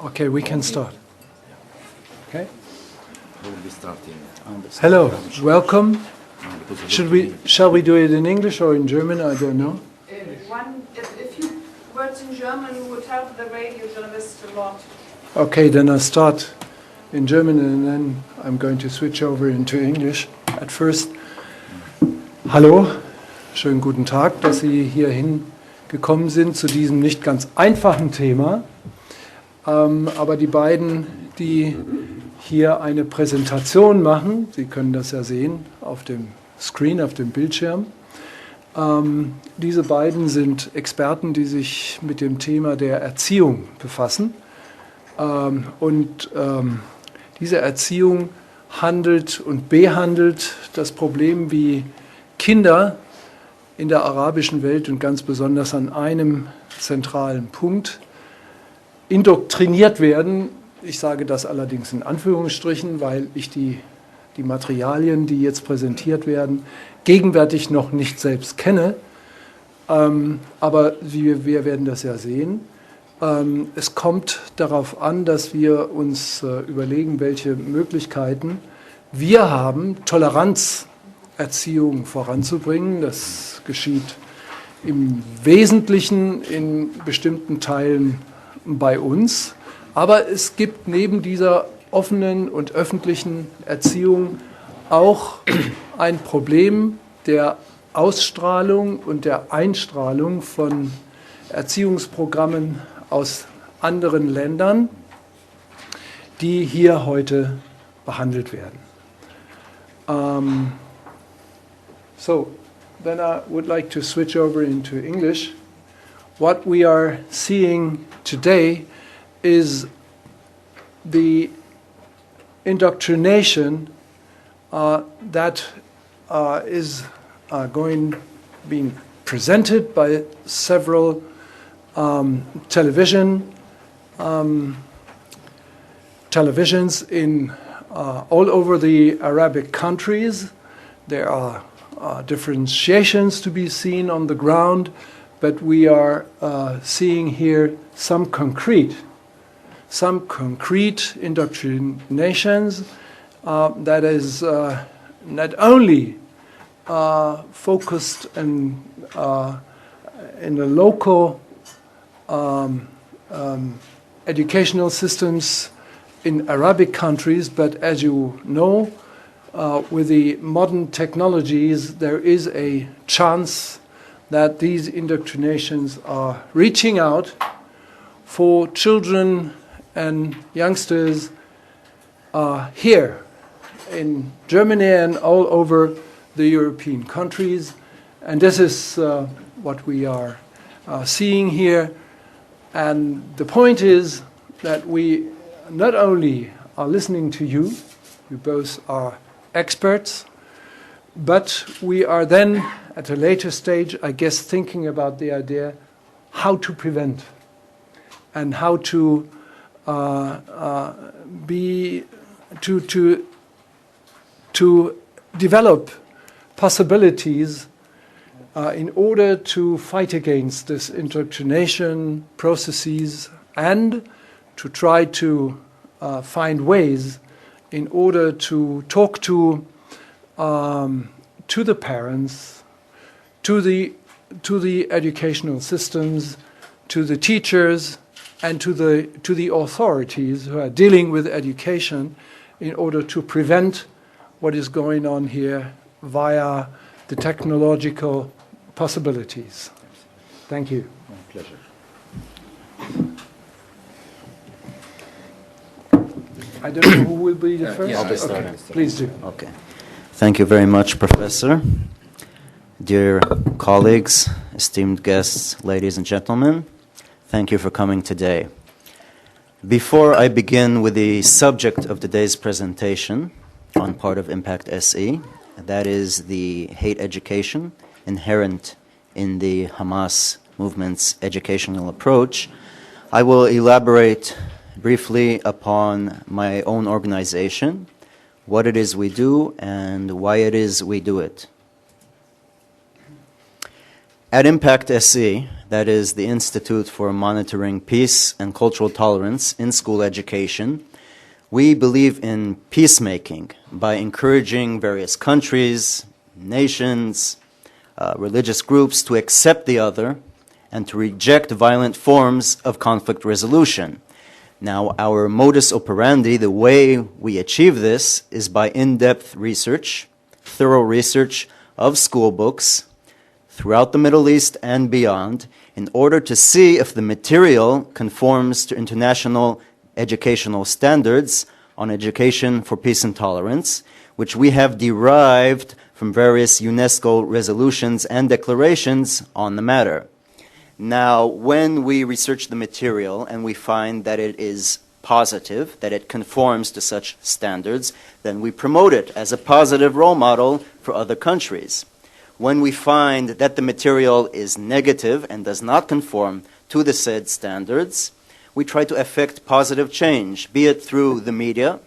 Okay, we can start. Okay. We'll be starting. Hello, welcome. Shall we do it in English or in German? I don't know. If few words in German would help the radio journalists a lot. Okay, then I'll start in German and then I'm going to switch over into English. At first, hallo, schönen guten Tag, dass Sie hierhin gekommen sind zu diesem nicht ganz einfachen Thema. Aber die beiden, die hier eine Präsentation machen, Sie können das ja sehen auf dem Screen, auf dem Bildschirm. Diese beiden sind Experten, die sich mit dem Thema der Erziehung befassen. Diese Erziehung handelt und behandelt das Problem, wie Kinder in der arabischen Welt und ganz besonders an einem zentralen Punkt indoktriniert werden. Ich sage das allerdings in Anführungsstrichen, weil ich die Materialien, die jetzt präsentiert werden, gegenwärtig noch nicht selbst kenne. Aber wir werden das ja sehen. Es kommt darauf an, dass wir uns überlegen, welche Möglichkeiten wir haben, Toleranzerziehung voranzubringen. Das geschieht im Wesentlichen in bestimmten Teilen bei uns. Aber es gibt neben dieser offenen und öffentlichen Erziehung auch ein Problem der Ausstrahlung und der Einstrahlung von Erziehungsprogrammen aus anderen Ländern, die hier heute behandelt werden. So, then I would like to switch over into English. What we are seeing today is the indoctrination that is being presented by several televisions in all over the Arabic countries. There are differentiations to be seen on the ground, but we are seeing here some concrete indoctrinations that is not only focused in the local educational systems in Arabic countries, but as you know, with the modern technologies, there is a chance that these indoctrinations are reaching out for children and youngsters here in Germany and all over the European countries. And this is what we are seeing here. And the point is that we not only are listening to you, you both are experts, but we are then at a later stage, I guess, thinking about the idea how to prevent and how to develop possibilities in order to fight against this indoctrination processes and to try to find ways in order to talk to the parents, to the educational systems, to the teachers, and to the authorities who are dealing with education in order to prevent what is going on here via the technological possibilities. Thank you. My pleasure. I don't know who will be the first. Yeah, I'll be okay. Please do. Okay. Thank you very much, Professor. Dear colleagues, esteemed guests, ladies and gentlemen, thank you for coming today. Before I begin with the subject of today's presentation on part of Impact SE, that is the hate education inherent in the Hamas movement's educational approach, I will elaborate briefly upon my own organization, what it is we do, and why it is we do it. At Impact SE, that is the Institute for Monitoring Peace and Cultural Tolerance in School Education, we believe in peacemaking by encouraging various countries, nations, religious groups to accept the other and to reject violent forms of conflict resolution. Now, our modus operandi, the way we achieve this, is by in-depth research, thorough research of school books throughout the Middle East and beyond, in order to see if the material conforms to international educational standards on education for peace and tolerance, which we have derived from various UNESCO resolutions and declarations on the matter. Now, when we research the material and we find that it is positive, that it conforms to such standards, then we promote it as a positive role model for other countries. When we find that the material is negative and does not conform to the said standards, we try to effect positive change, be it through the media,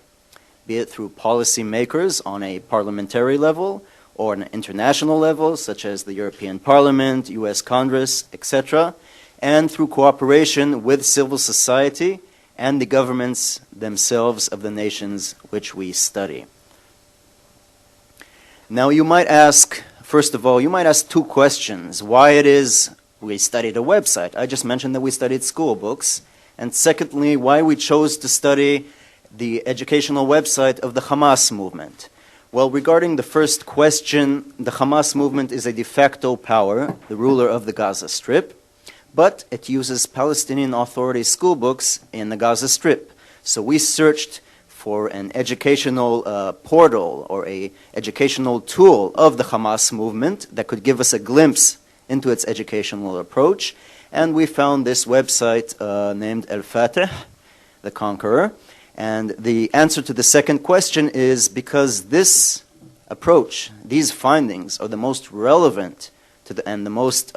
be it through policy makers on a parliamentary level, or an international level, such as the European Parliament, US Congress, etc., and through cooperation with civil society and the governments themselves of the nations which we study. Now you might ask, first of all, you might ask two questions. Why it is we studied a website? I just mentioned that we studied school books. And secondly, why we chose to study the educational website of the Hamas movement. Well, regarding the first question, the Hamas movement is a de facto power, the ruler of the Gaza Strip, but it uses Palestinian Authority school books in the Gaza Strip. So we searched for an educational portal or a educational tool of the Hamas movement that could give us a glimpse into its educational approach, and we found this website named El-Fateh, the Conqueror. And the answer to the second question is because this approach, these findings, are the most relevant to and the most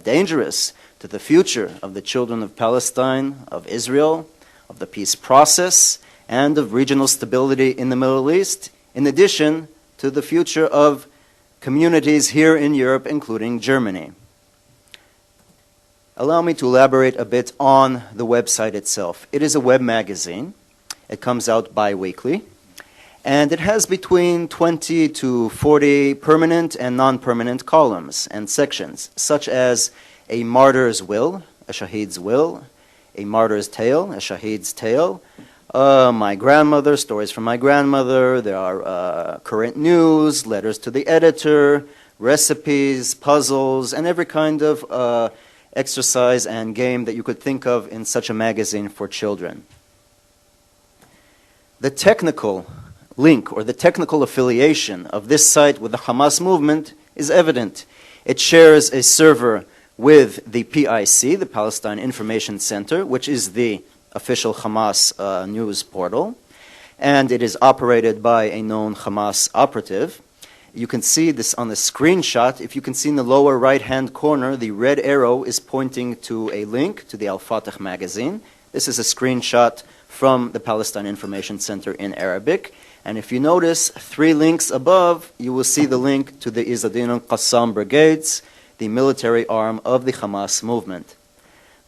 dangerous to the future of the children of Palestine, of Israel, of the peace process, and of regional stability in the Middle East, in addition to the future of communities here in Europe, including Germany. Allow me to elaborate a bit on the website itself. It is a web magazine. It comes out bi-weekly, and it has between 20 to 40 permanent and non-permanent columns and sections, such as a martyr's will, a shaheed's will, a martyr's tale, a shaheed's tale, my grandmother, stories from my grandmother, there are current news, letters to the editor, recipes, puzzles, and every kind of exercise and game that you could think of in such a magazine for children. The technical link or the technical affiliation of this site with the Hamas movement is evident. It shares a server with the PIC, the Palestine Information Center, which is the official Hamas news portal, and it is operated by a known Hamas operative. You can see this on the screenshot. If you can see in the lower right-hand corner, the red arrow is pointing to a link to the Al-Fatah magazine. This is a screenshot from the Palestine Information Center in Arabic. And if you notice 3 links above, you will see the link to the Izzadin al-Qassam brigades, the military arm of the Hamas movement.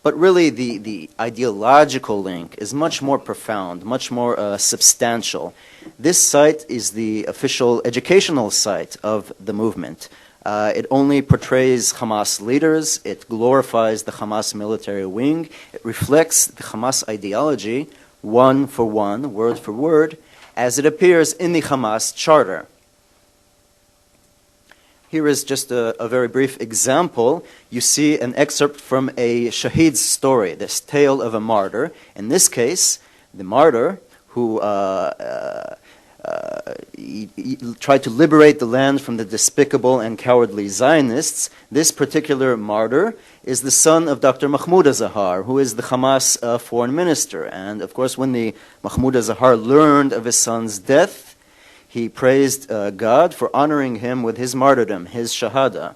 But really, the ideological link is much more profound, much more substantial. This site is the official educational site of the movement. It only portrays Hamas leaders, it glorifies the Hamas military wing, it reflects the Hamas ideology, one for one, word for word, as it appears in the Hamas charter. Here is just a very brief example. You see an excerpt from a shaheed's story, this tale of a martyr. In this case, the martyr who he tried to liberate the land from the despicable and cowardly Zionists. This particular martyr is the son of Dr. Mahmoud Azahar, who is the Hamas foreign minister. And of course, when the Mahmoud Azahar learned of his son's death, he praised God for honoring him with his martyrdom, his shahada.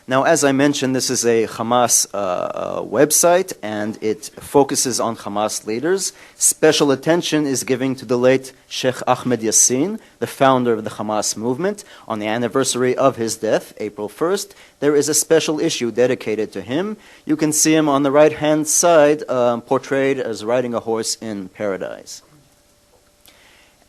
Now, as I mentioned, this is a Hamas website, and it focuses on Hamas leaders. Special attention is given to the late Sheikh Ahmed Yassin, the founder of the Hamas movement. On the anniversary of his death, April 1st, there is a special issue dedicated to him. You can see him on the right-hand side, portrayed as riding a horse in paradise.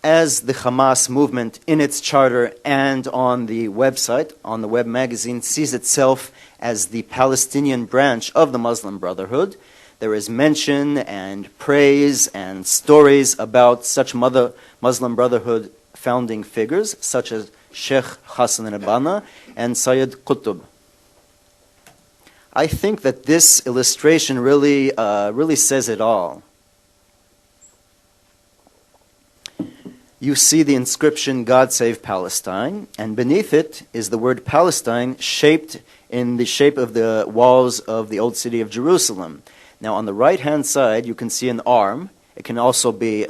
As the Hamas movement in its charter and on the website, on the web magazine, sees itself as the Palestinian branch of the Muslim Brotherhood, there is mention and praise and stories about such Muslim Brotherhood founding figures, such as Sheikh Hassan al-Banna and Sayyid Qutb. I think that this illustration really says it all. You see the inscription, God Save Palestine, and beneath it is the word Palestine shaped in the shape of the walls of the old city of Jerusalem. Now on the right-hand side, you can see an arm. It can also be,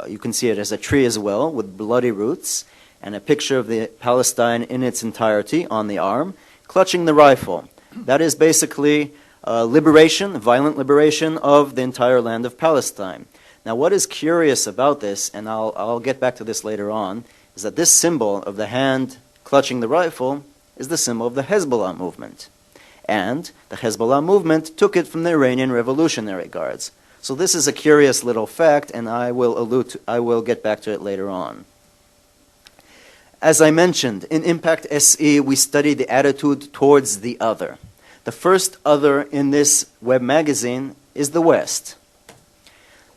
you can see it as a tree as well, with bloody roots, and a picture of the Palestine in its entirety on the arm, clutching the rifle. That is basically liberation, violent liberation of the entire land of Palestine. Now, what is curious about this, and I'll get back to this later on, is that this symbol of the hand clutching the rifle is the symbol of the Hezbollah movement. And the Hezbollah movement took it from the Iranian Revolutionary Guards. So this is a curious little fact, and I will get back to it later on. As I mentioned, in Impact SE, we study the attitude towards the other. The first other in this web magazine is the West.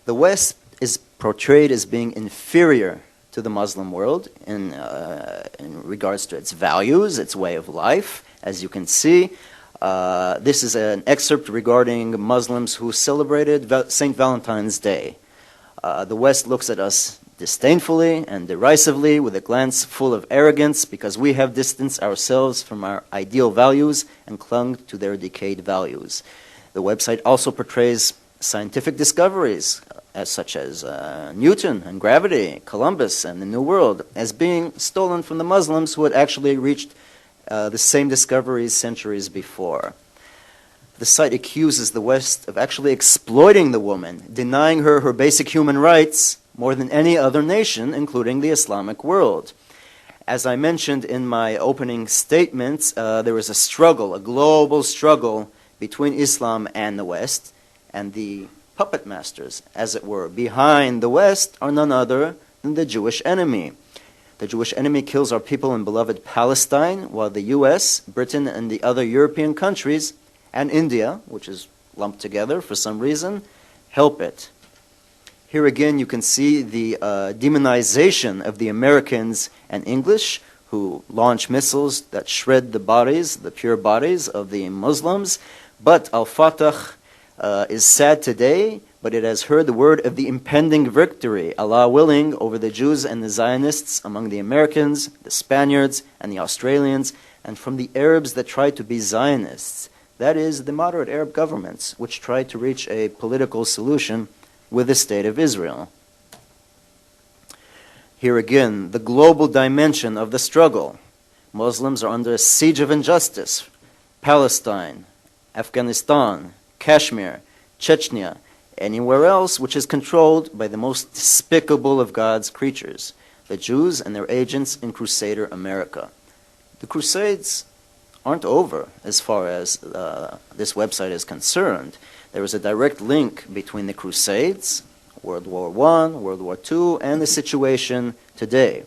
The West is portrayed as being inferior to the Muslim world in regards to its values, its way of life. As you can see, this is an excerpt regarding Muslims who celebrated St. Valentine's Day. The West looks at us disdainfully and derisively with a glance full of arrogance because we have distanced ourselves from our ideal values and clung to their decayed values. The website also portrays scientific discoveries such as Newton and gravity, Columbus and the New World, as being stolen from the Muslims who had actually reached the same discoveries centuries before. The site accuses the West of actually exploiting the woman, denying her her basic human rights more than any other nation, including the Islamic world. As I mentioned in my opening statements, there is a struggle, a global struggle between Islam and the West, and the puppet masters, as it were, behind the West are none other than the Jewish enemy. The Jewish enemy kills our people in beloved Palestine, while the US, Britain, and the other European countries, and India, which is lumped together for some reason, help it. Here again you can see the demonization of the Americans and English, who launch missiles that shred the bodies, the pure bodies of the Muslims. But Al-Fatah is sad today, but it has heard the word of the impending victory, Allah willing, over the Jews and the Zionists among the Americans, the Spaniards, and the Australians, and from the Arabs that tried to be Zionists. That is, the moderate Arab governments, which tried to reach a political solution with the State of Israel. Here again, the global dimension of the struggle. Muslims are under a siege of injustice. Palestine, Afghanistan, Kashmir, Chechnya, anywhere else which is controlled by the most despicable of God's creatures, the Jews and their agents in Crusader America. The Crusades aren't over as far as this website is concerned. There is a direct link between the Crusades, World War I, World War II, and the situation today.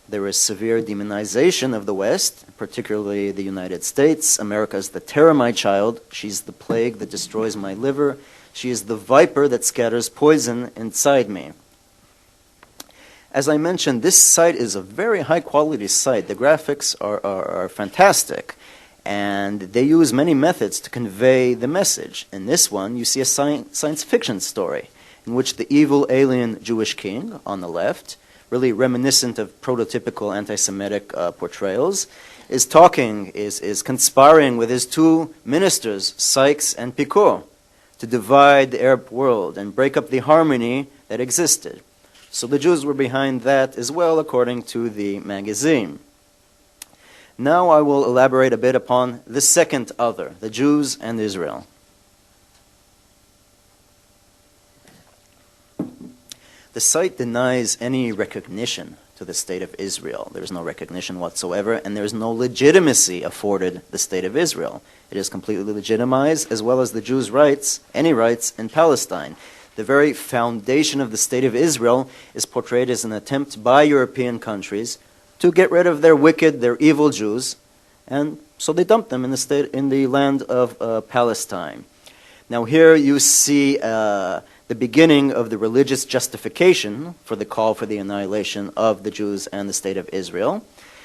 There is severe demonization of the West, particularly the United States. America is the terror, my child. She's the plague that destroys my liver. She is the viper that scatters poison inside me. As I mentioned, this site is a very high-quality site. The graphics are fantastic, and they use many methods to convey the message. In this one, you see a science fiction story in which the evil alien Jewish king on the left, really reminiscent of prototypical anti-Semitic portrayals, is conspiring with his two ministers, Sykes and Picot, to divide the Arab world and break up the harmony that existed. So the Jews were behind that as well, according to the magazine. Now I will elaborate a bit upon the second other, the Jews and Israel. The site denies any recognition to the state of Israel. There is no recognition whatsoever, and there is no legitimacy afforded the state of Israel. It is completely legitimized, as well as the Jews' rights, any rights in Palestine. The very foundation of the state of Israel is portrayed as an attempt by European countries to get rid of their wicked, their evil Jews, and so they dumped them in the land of Palestine. Now here you see the beginning of the religious justification for the call for the annihilation of the Jews and the state of Israel.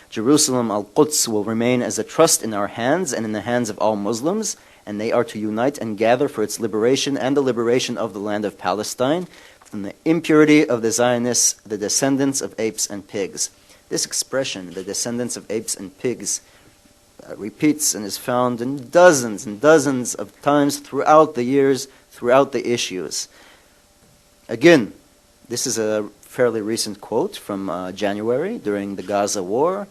Jerusalem, Al-Quds, will remain as a trust in our hands and in the hands of all Muslims, and they are to unite and gather for its liberation and the liberation of the land of Palestine from the impurity of the Zionists, the descendants of apes and pigs. This expression, the descendants of apes and pigs, repeats and is found in dozens and dozens of times throughout the years, throughout the issues. Again, this is a fairly recent quote from January during the Gaza war.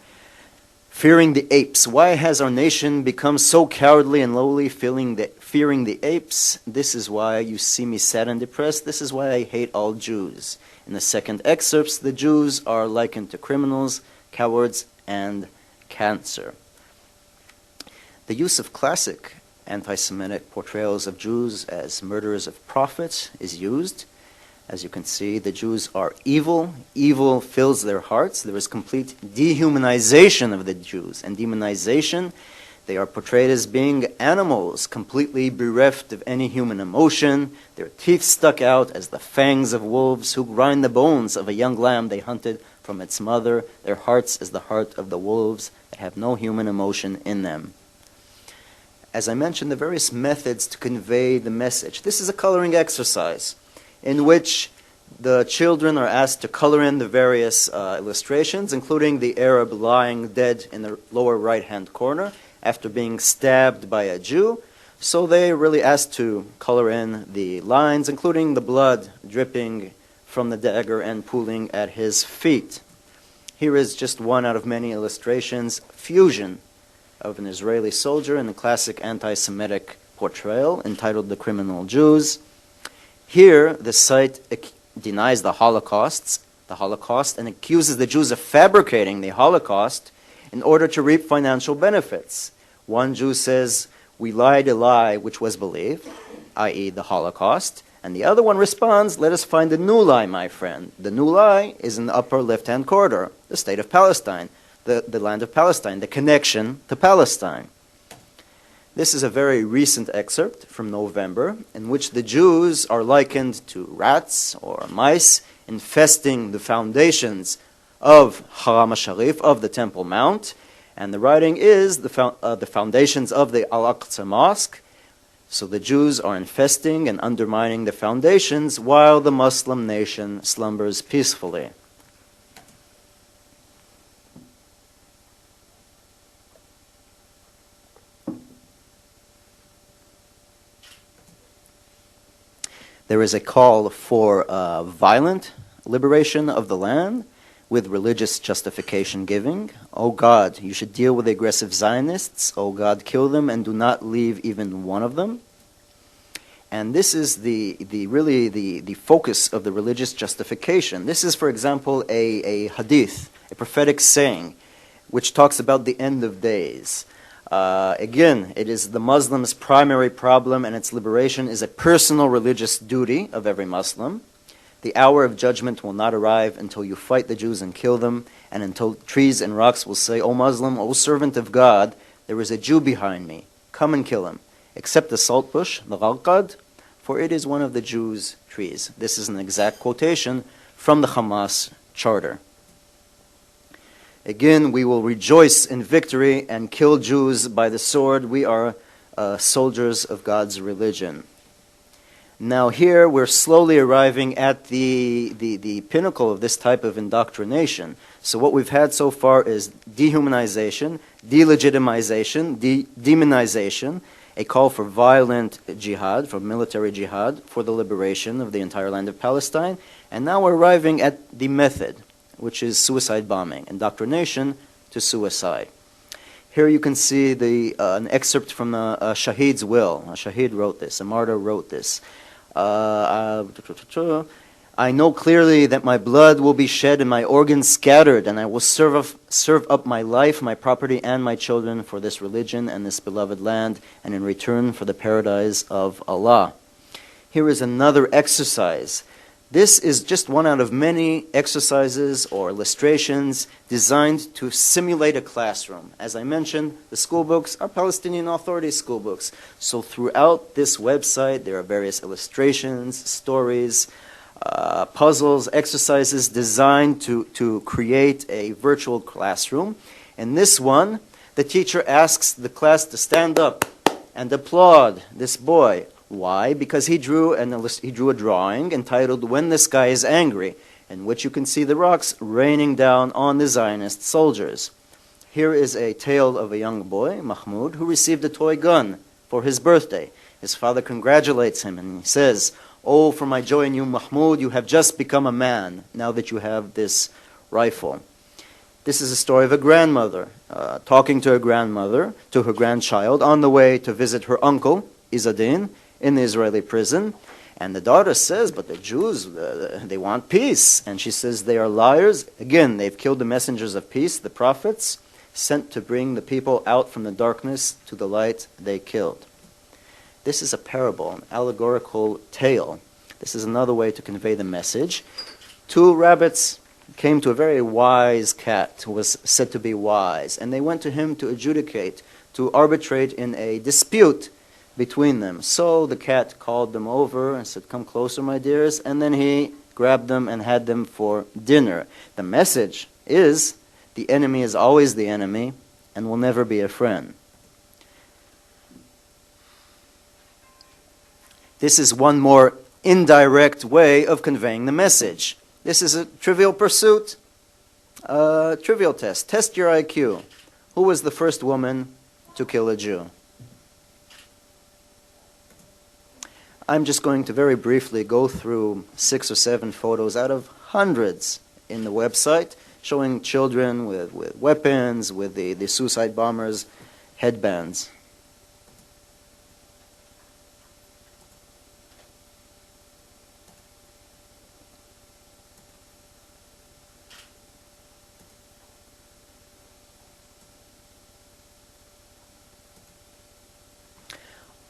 Fearing the apes. Why has our nation become so cowardly and lowly, fearing the apes? This is why you see me sad and depressed. This is why I hate all Jews. In the second excerpts, the Jews are likened to criminals, cowards, and cancer. The use of classic anti-Semitic portrayals of Jews as murderers of prophets is used. As you can see, the Jews are evil. Evil fills their hearts. There is complete dehumanization of the Jews. And demonization, they are portrayed as being animals, completely bereft of any human emotion. Their teeth stuck out as the fangs of wolves who grind the bones of a young lamb they hunted from its mother. Their hearts as the heart of the wolves that have no human emotion in them. As I mentioned, the various methods to convey the message. This is a coloring exercise in which the children are asked to color in the various illustrations, including the Arab lying dead in the lower right-hand corner after being stabbed by a Jew. So they really asked to color in the lines, including the blood dripping from the dagger and pooling at his feet. Here is just one out of many illustrations, fusion of an Israeli soldier in the classic anti-Semitic portrayal entitled The Criminal Jews. Here, the site denies the Holocaust and accuses the Jews of fabricating the Holocaust in order to reap financial benefits. One Jew says, "We lied a lie which was believed," i.e. the Holocaust, and the other one responds, "Let us find a new lie, my friend. The new lie is in the upper left-hand corner, the state of Palestine, the land of Palestine, the connection to Palestine." This is a very recent excerpt from November in which the Jews are likened to rats or mice infesting the foundations of Haram al-Sharif, of the Temple Mount, and the writing is the foundations of the Al-Aqsa Mosque. So the Jews are infesting and undermining the foundations while the Muslim nation slumbers peacefully. There is a call for violent liberation of the land with religious justification giving. "Oh God, you should deal with the aggressive Zionists. Oh God, kill them and do not leave even one of them." And this is the focus of the religious justification. This is, for example, a hadith, a prophetic saying, which talks about the end of days. Again, it is the Muslim's primary problem, and its liberation is a personal religious duty of every Muslim. The hour of judgment will not arrive until you fight the Jews and kill them, and until trees and rocks will say, "O Muslim, O servant of God, there is a Jew behind me. Come and kill him. Except the salt bush, the ghalqad, for it is one of the Jews' trees." This is an exact quotation from the Hamas charter. Again, we will rejoice in victory and kill Jews by the sword. We are soldiers of God's religion. Now here we're slowly arriving at the pinnacle of this type of indoctrination. So what we've had so far is dehumanization, delegitimization, demonization, a call for violent jihad, for military jihad, for the liberation of the entire land of Palestine. And now we're arriving at the method, which is suicide bombing, indoctrination to suicide. Here you can see an excerpt from a Shahid's will. A Shahid wrote this, a martyr wrote this. I know clearly that my blood will be shed and my organs scattered, and I will serve up my life, my property, and my children for this religion and this beloved land, and in return for the paradise of Allah. Here is another exercise. This is just one out of many exercises or illustrations designed to simulate a classroom. As I mentioned, the school books are Palestinian Authority school books. So throughout this website, there are various illustrations, stories, puzzles, exercises designed to create a virtual classroom. In this one, the teacher asks the class to stand up and applaud this boy. Why? Because he drew a drawing entitled "When the Sky is Angry," in which you can see the rocks raining down on the Zionist soldiers. Here is a tale of a young boy, Mahmoud, who received a toy gun for his birthday. His father congratulates him and he says, "Oh, for my joy in you, Mahmoud, you have just become a man now that you have this rifle." This is a story of a grandmother talking to her grandchild on the way to visit her uncle, Izzadin, in the Israeli prison. And the daughter says, "But the Jews, they want peace." And she says, "They are liars. Again, they've killed the messengers of peace, the prophets, sent to bring the people out from the darkness to the light they killed." This is a parable, an allegorical tale. This is another way to convey the message. Two rabbits came to a very wise cat who was said to be wise, and they went to him to adjudicate, to arbitrate in a dispute between them. So the cat called them over and said, "Come closer, my dears," and then he grabbed them and had them for dinner. The message is, the enemy is always the enemy and will never be a friend. This is one more indirect way of conveying the message. This is a trivial pursuit, a trivial test. Test your IQ. Who was the first woman to kill a Jew? I'm just going to very briefly go through 6 or 7 photos out of hundreds in the website, showing children with weapons, with the suicide bombers' headbands.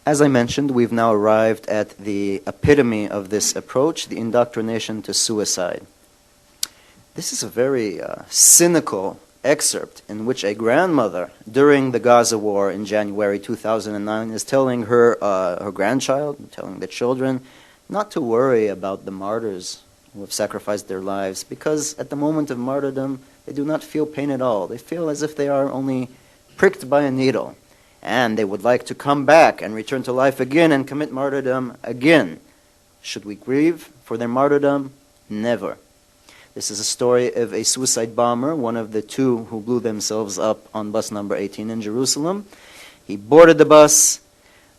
As I mentioned, we've now arrived at the epitome of this approach, the indoctrination to suicide. This is a very cynical excerpt in which a grandmother during the Gaza war in January 2009 is telling her grandchild, telling the children, not to worry about the martyrs who have sacrificed their lives, because at the moment of martyrdom, they do not feel pain at all. They feel as if they are only pricked by a needle. And they would like to come back and return to life again and commit martyrdom again. Should we grieve for their martyrdom? Never. This is a story of a suicide bomber, one of the 2 who blew themselves up on bus number 18 in Jerusalem. He boarded the bus.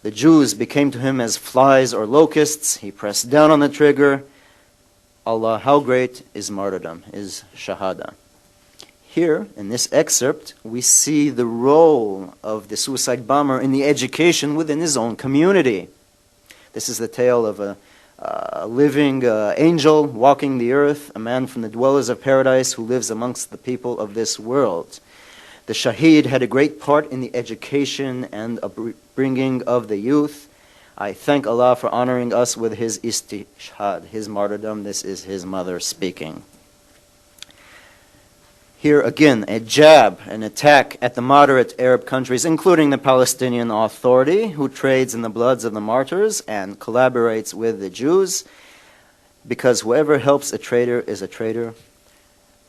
The Jews became to him as flies or locusts. He pressed down on the trigger. Allah, how great is martyrdom, is shahada. Here, in this excerpt, we see the role of the suicide bomber in the education within his own community. This is the tale of a living angel walking the earth, a man from the dwellers of paradise who lives amongst the people of this world. The Shahid had a great part in the education and upbringing of the youth. I thank Allah for honoring us with his istishhad, his martyrdom. This is his mother speaking. Here again, a jab, an attack at the moderate Arab countries, including the Palestinian Authority, who trades in the bloods of the martyrs and collaborates with the Jews, because whoever helps a traitor is a traitor.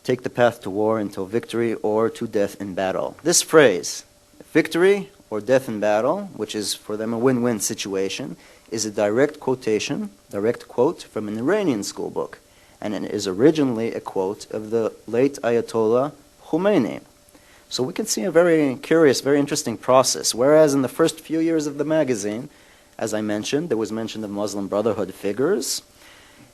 Take the path to war until victory or to death in battle. This phrase, victory or death in battle, which is for them a win-win situation, is a direct quote from an Iranian school book. And it is originally a quote of the late Ayatollah Khomeini. So we can see a very curious, very interesting process. Whereas in the first few years of the magazine, as I mentioned, there was mention of Muslim Brotherhood figures.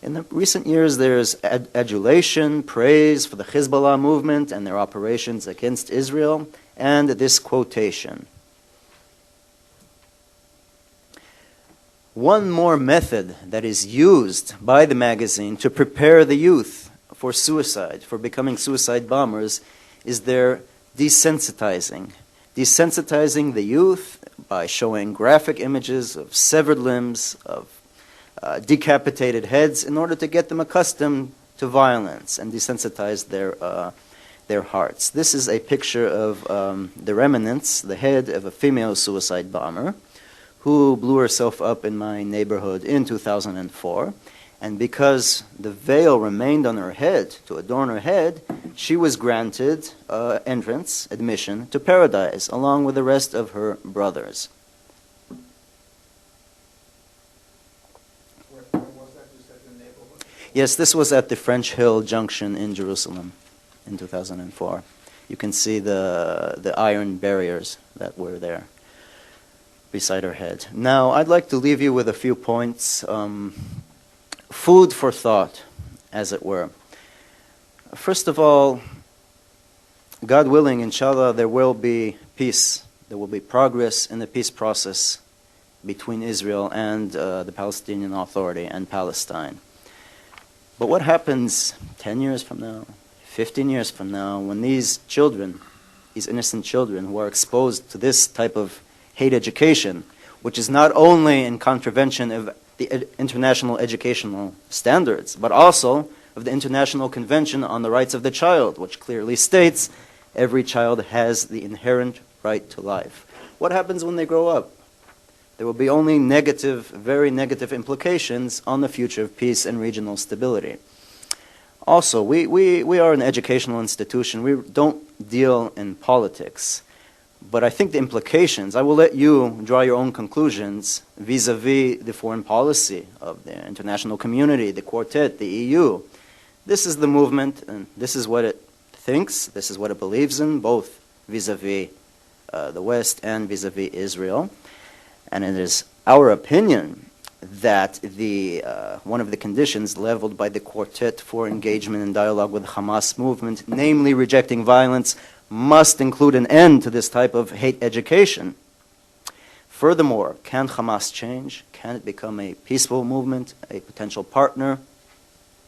In the recent years, there's adulation, praise for the Hezbollah movement and their operations against Israel. and this quotation. One more method that is used by the magazine to prepare the youth for suicide, for becoming suicide bombers, is their desensitizing. Desensitizing the youth by showing graphic images of severed limbs, of decapitated heads, in order to get them accustomed to violence and desensitize their hearts. This is a picture of the remnants, the head of a female suicide bomber who blew herself up in my neighborhood in 2004. And because the veil remained on her head, to adorn her head, she was granted admission to paradise, along with the rest of her brothers. Where was that? You said the neighborhood? Yes, this was at the French Hill Junction in Jerusalem in 2004. You can see the iron barriers that were there beside her head. Now, I'd like to leave you with a few points. Food for thought, as it were. First of all, God willing, inshallah, there will be peace. There will be progress in the peace process between Israel and the Palestinian Authority and Palestine. But what happens 10 years from now, 15 years from now, when these children, these innocent children who are exposed to this type of hate education, which is not only in contravention of the international educational standards, but also of the International Convention on the Rights of the Child, which clearly states every child has the inherent right to life. What happens when they grow up? There will be only negative, very negative implications on the future of peace and regional stability. Also, we are an educational institution. We don't deal in politics. But I think the implications, I will let you draw your own conclusions vis-a-vis the foreign policy of the international community, the Quartet, the EU. This is the movement, and this is what it thinks, this is what it believes in, both vis-a-vis the West and vis-a-vis Israel. And it is our opinion that one of the conditions leveled by the Quartet for engagement and dialogue with the Hamas movement, namely rejecting violence, must include an end to this type of hate education. Furthermore, can Hamas change? Can it become a peaceful movement, a potential partner?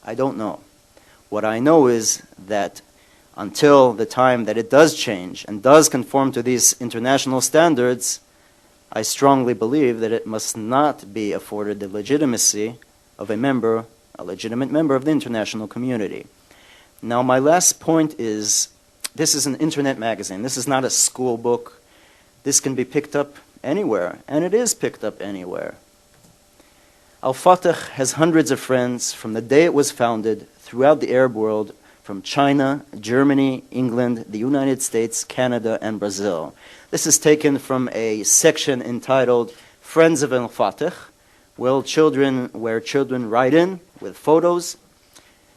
I don't know. What I know is that until the time that it does change and does conform to these international standards, I strongly believe that it must not be afforded the legitimacy of a legitimate member of the international community. Now, my last point is, this is an internet magazine. This is not a school book. This can be picked up anywhere, and it is picked up anywhere. Al-Fatah has hundreds of friends from the day it was founded throughout the Arab world, from China, Germany, England, the United States, Canada, and Brazil. This is taken from a section entitled Friends of Al-Fatah, where children write in with photos.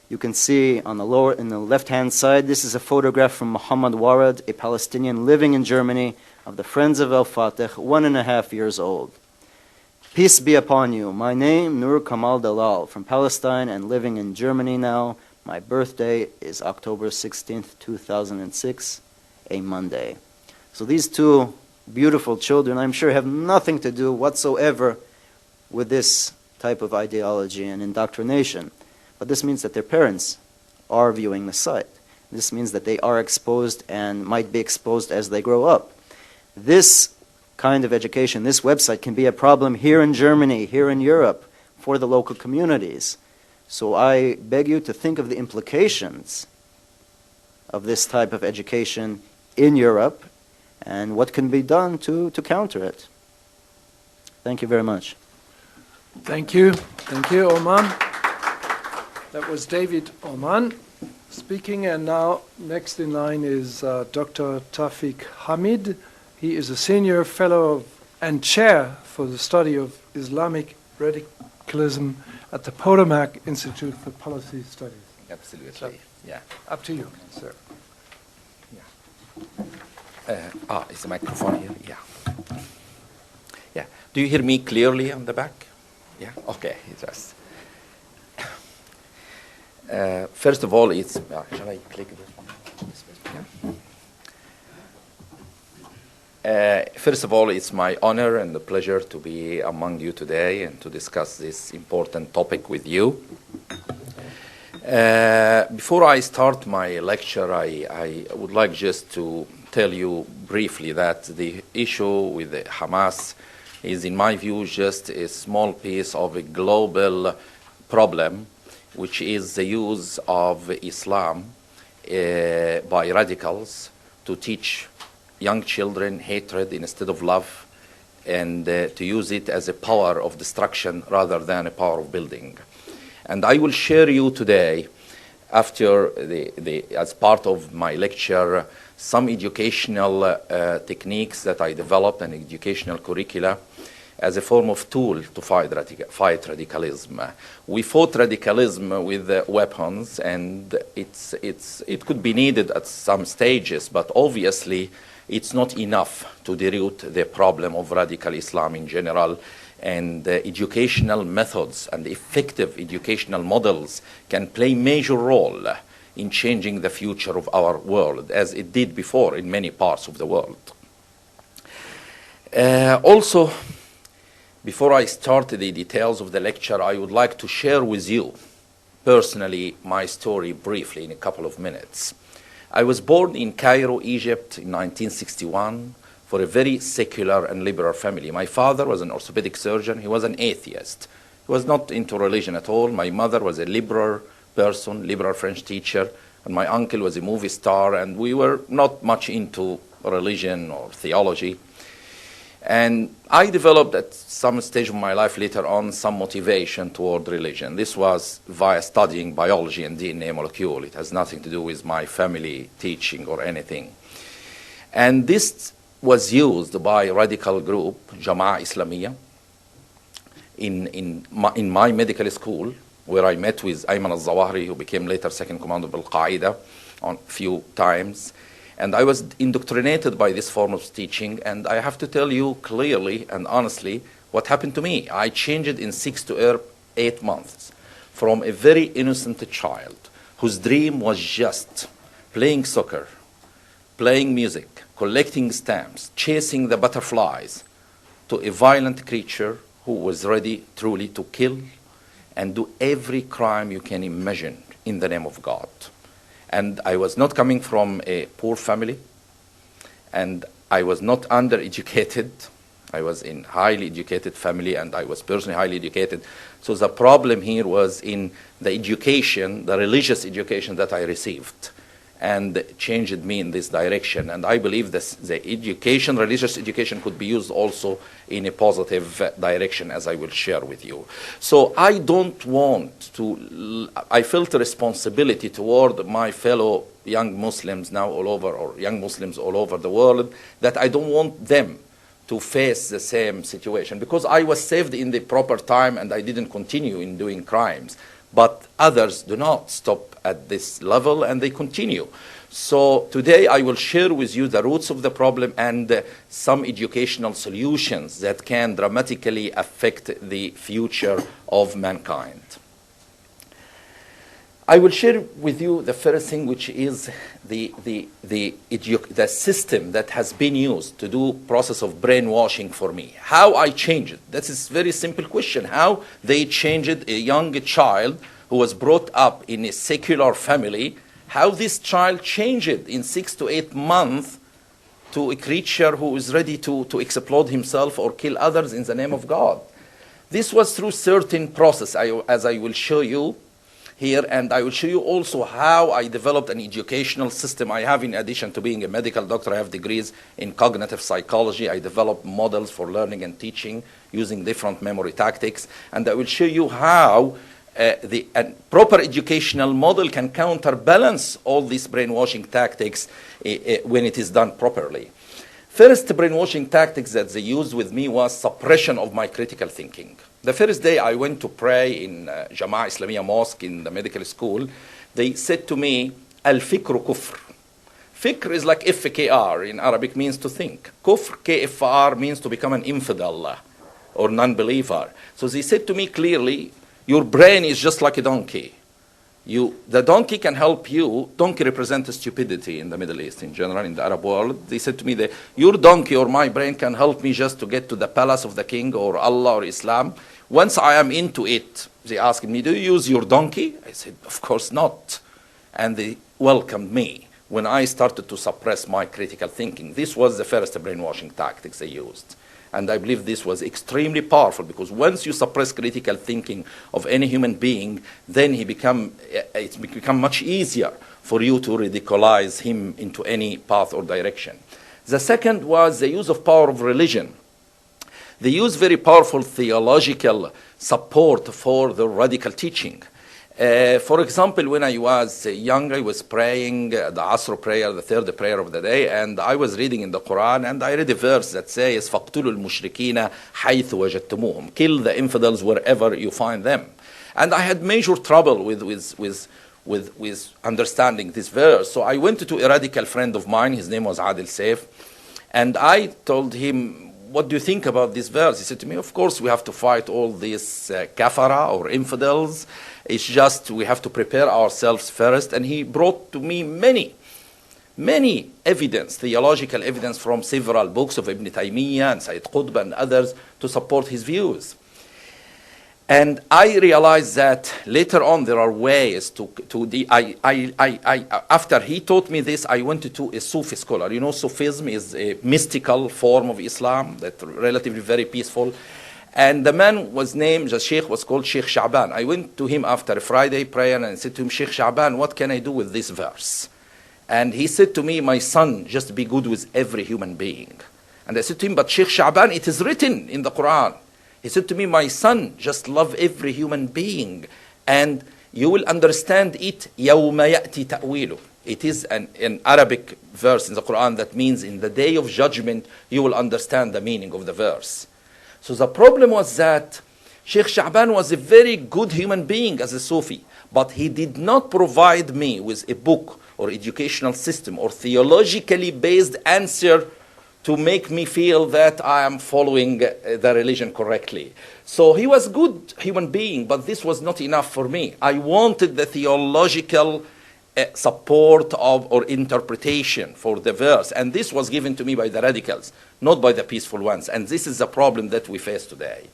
You can see on the in the left-hand side, this is a photograph from Muhammad Warad, a Palestinian living in Germany, of the Friends of Al-Fatah, 1.5 years old. Peace be upon you. My name, Nur Kamal Dalal, from Palestine and living in Germany now. My birthday is October 16th, 2006, a Monday. So these two beautiful children, I'm sure, have nothing to do whatsoever with this type of ideology and indoctrination. But this means that their parents are viewing the site. This means that they are exposed and might be exposed as they grow up. This kind of education, this website, can be a problem here in Germany, here in Europe, for the local communities. So I beg you to think of the implications of this type of education in Europe and what can be done to counter it. Thank you very much. Thank you. Thank you, Oman. That was David Oman speaking, and now next in line is Dr. Tawfiq Hamid. He is a senior fellow and chair for the study of Islamic radicalism at the Potomac Institute for Policy Studies. Absolutely. Yeah. Up to you, sir. Is the microphone here? Yeah. Yeah. Do you hear me clearly on the back? Yeah. Okay. Just. First of all, it's. Shall I click this one? Yeah. First of all, it's my honor and a pleasure to be among you today and to discuss this important topic with you. Before I start my lecture, I would like just to tell you briefly that the issue with the Hamas is, in my view, just a small piece of a global problem, which is the use of Islam by radicals to teach young children hatred instead of love, and to use it as a power of destruction rather than a power of building. And I will share you today, after as part of my lecture, some educational techniques that I developed and educational curricula as a form of tool to fight radicalism. We fought radicalism with weapons, and it could be needed at some stages, but obviously it's not enough to deroot the problem of radical Islam in general, and educational methods and effective educational models can play a major role in changing the future of our world, as it did before in many parts of the world. Also, before I start the details of the lecture, I would like to share with you personally my story briefly in a couple of minutes. I was born in Cairo, Egypt in 1961 for a very secular and liberal family. My father was an orthopedic surgeon. He was an atheist. He was not into religion at all. My mother was a liberal person, liberal French teacher, and my uncle was a movie star, and we were not much into religion or theology. And I developed at some stage of my life later on some motivation toward religion. This was via studying biology and DNA molecule. It has nothing to do with my family teaching or anything. And this was used by a radical group, Jama'ah Islamiyah, in my medical school, where I met with Ayman al-Zawahri, who became later second commander of Al-Qaeda a few times. And I was indoctrinated by this form of teaching, and I have to tell you clearly and honestly what happened to me. I changed in 6 to 8 months from a very innocent child whose dream was just playing soccer, playing music, collecting stamps, chasing the butterflies, to a violent creature who was ready truly to kill and do every crime you can imagine in the name of God. And I was not coming from a poor family, and I was not undereducated. I was in highly educated family, and I was personally highly educated. So the problem here was in the education, the religious education that I received, and changed me in this direction. And I believe this, the education, religious education, could be used also in a positive direction, as I will share with you. So I don't want to, I felt a responsibility toward my fellow young Muslims now all over, or young Muslims all over the world, that I don't want them to face the same situation, because I was saved in the proper time and I didn't continue in doing crimes. But others do not stop at this level, and they continue. So today I will share with you the roots of the problem and some educational solutions that can dramatically affect the future of mankind. I will share with you the first thing, which is the system that has been used to do process of brainwashing for me. How I changed it. That is a very simple question. How they changed a young child who was brought up in a secular family, how this child changed in 6 to 8 months to a creature who is ready to explode himself or kill others in the name of God. This was through certain process, as I will show you here, and I will show you also how I developed an educational system. I have, in addition to being a medical doctor, I have degrees in cognitive psychology. I developed models for learning and teaching using different memory tactics, and I will show you how the proper educational model can counterbalance all these brainwashing tactics when it is done properly. First brainwashing tactics that they used with me was suppression of my critical thinking. The first day I went to pray in Jama'ah Islamiyah Mosque in the medical school, they said to me, Al-fikru kufr. Fikr is like FKR in Arabic, means to think. Kufr, KFR, means to become an infidel or non-believer. So they said to me clearly, your brain is just like a donkey. The donkey can help you. Donkey represents stupidity in the Middle East in general, in the Arab world. They said to me that your donkey or my brain can help me just to get to the palace of the king or Allah or Islam. Once I am into it, they asked me, do you use your donkey? I said, of course not. And they welcomed me when I started to suppress my critical thinking. This was the first brainwashing tactics they used. And I believe this was extremely powerful, because once you suppress critical thinking of any human being, then it's become much easier for you to ridiculize him into any path or direction. The second was the use of power of religion. They use very powerful theological support for the radical teaching. For example, when I was young, I was praying the Asr prayer, the third prayer of the day, and I was reading in the Quran, and I read a verse that says, فَاقْتُلُوا الْمُشْرِكِينَ حَيْثُ وَجَدْتُمُوهُم. Kill the infidels wherever you find them. And I had major trouble with understanding this verse. So I went to a radical friend of mine, his name was Adil Saif, and I told him, what do you think about this verse? He said to me, of course we have to fight all these kafara or infidels. It's just we have to prepare ourselves first. And he brought to me many evidence, theological evidence from several books of Ibn Taymiyyah and Sayyid Qutb and others to support his views. And I realized that later on there are ways after he taught me this, I went to a Sufi scholar. You know, Sufism is a mystical form of Islam that relatively very peaceful. And the man was named, the sheikh was called Sheikh Sha'ban. I went to him after a Friday prayer and I said to him, Sheikh Sha'ban, what can I do with this verse? And he said to me, my son, just be good with every human being. And I said to him, but Sheikh Sha'ban, it is written in the Quran. He said to me, my son, just love every human being, and you will understand it. يَوْمَ يَأْتِ تَأْوِيلُ. It is an Arabic verse in the Quran that means in the day of judgment, you will understand the meaning of the verse. So the problem was that Sheikh Sha'ban was a very good human being as a Sufi, but he did not provide me with a book or educational system or theologically based answer to make me feel that I am following the religion correctly. So he was a good human being, but this was not enough for me. I wanted the theological support of or interpretation for the verse, and this was given to me by the radicals, not by the peaceful ones. And this is the problem that we face today,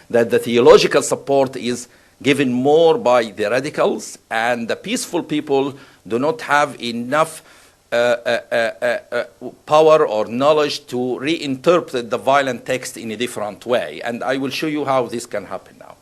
that the theological support is given more by the radicals, and the peaceful people do not have enough power or knowledge to reinterpret the violent text in a different way. And I will show you how this can happen now.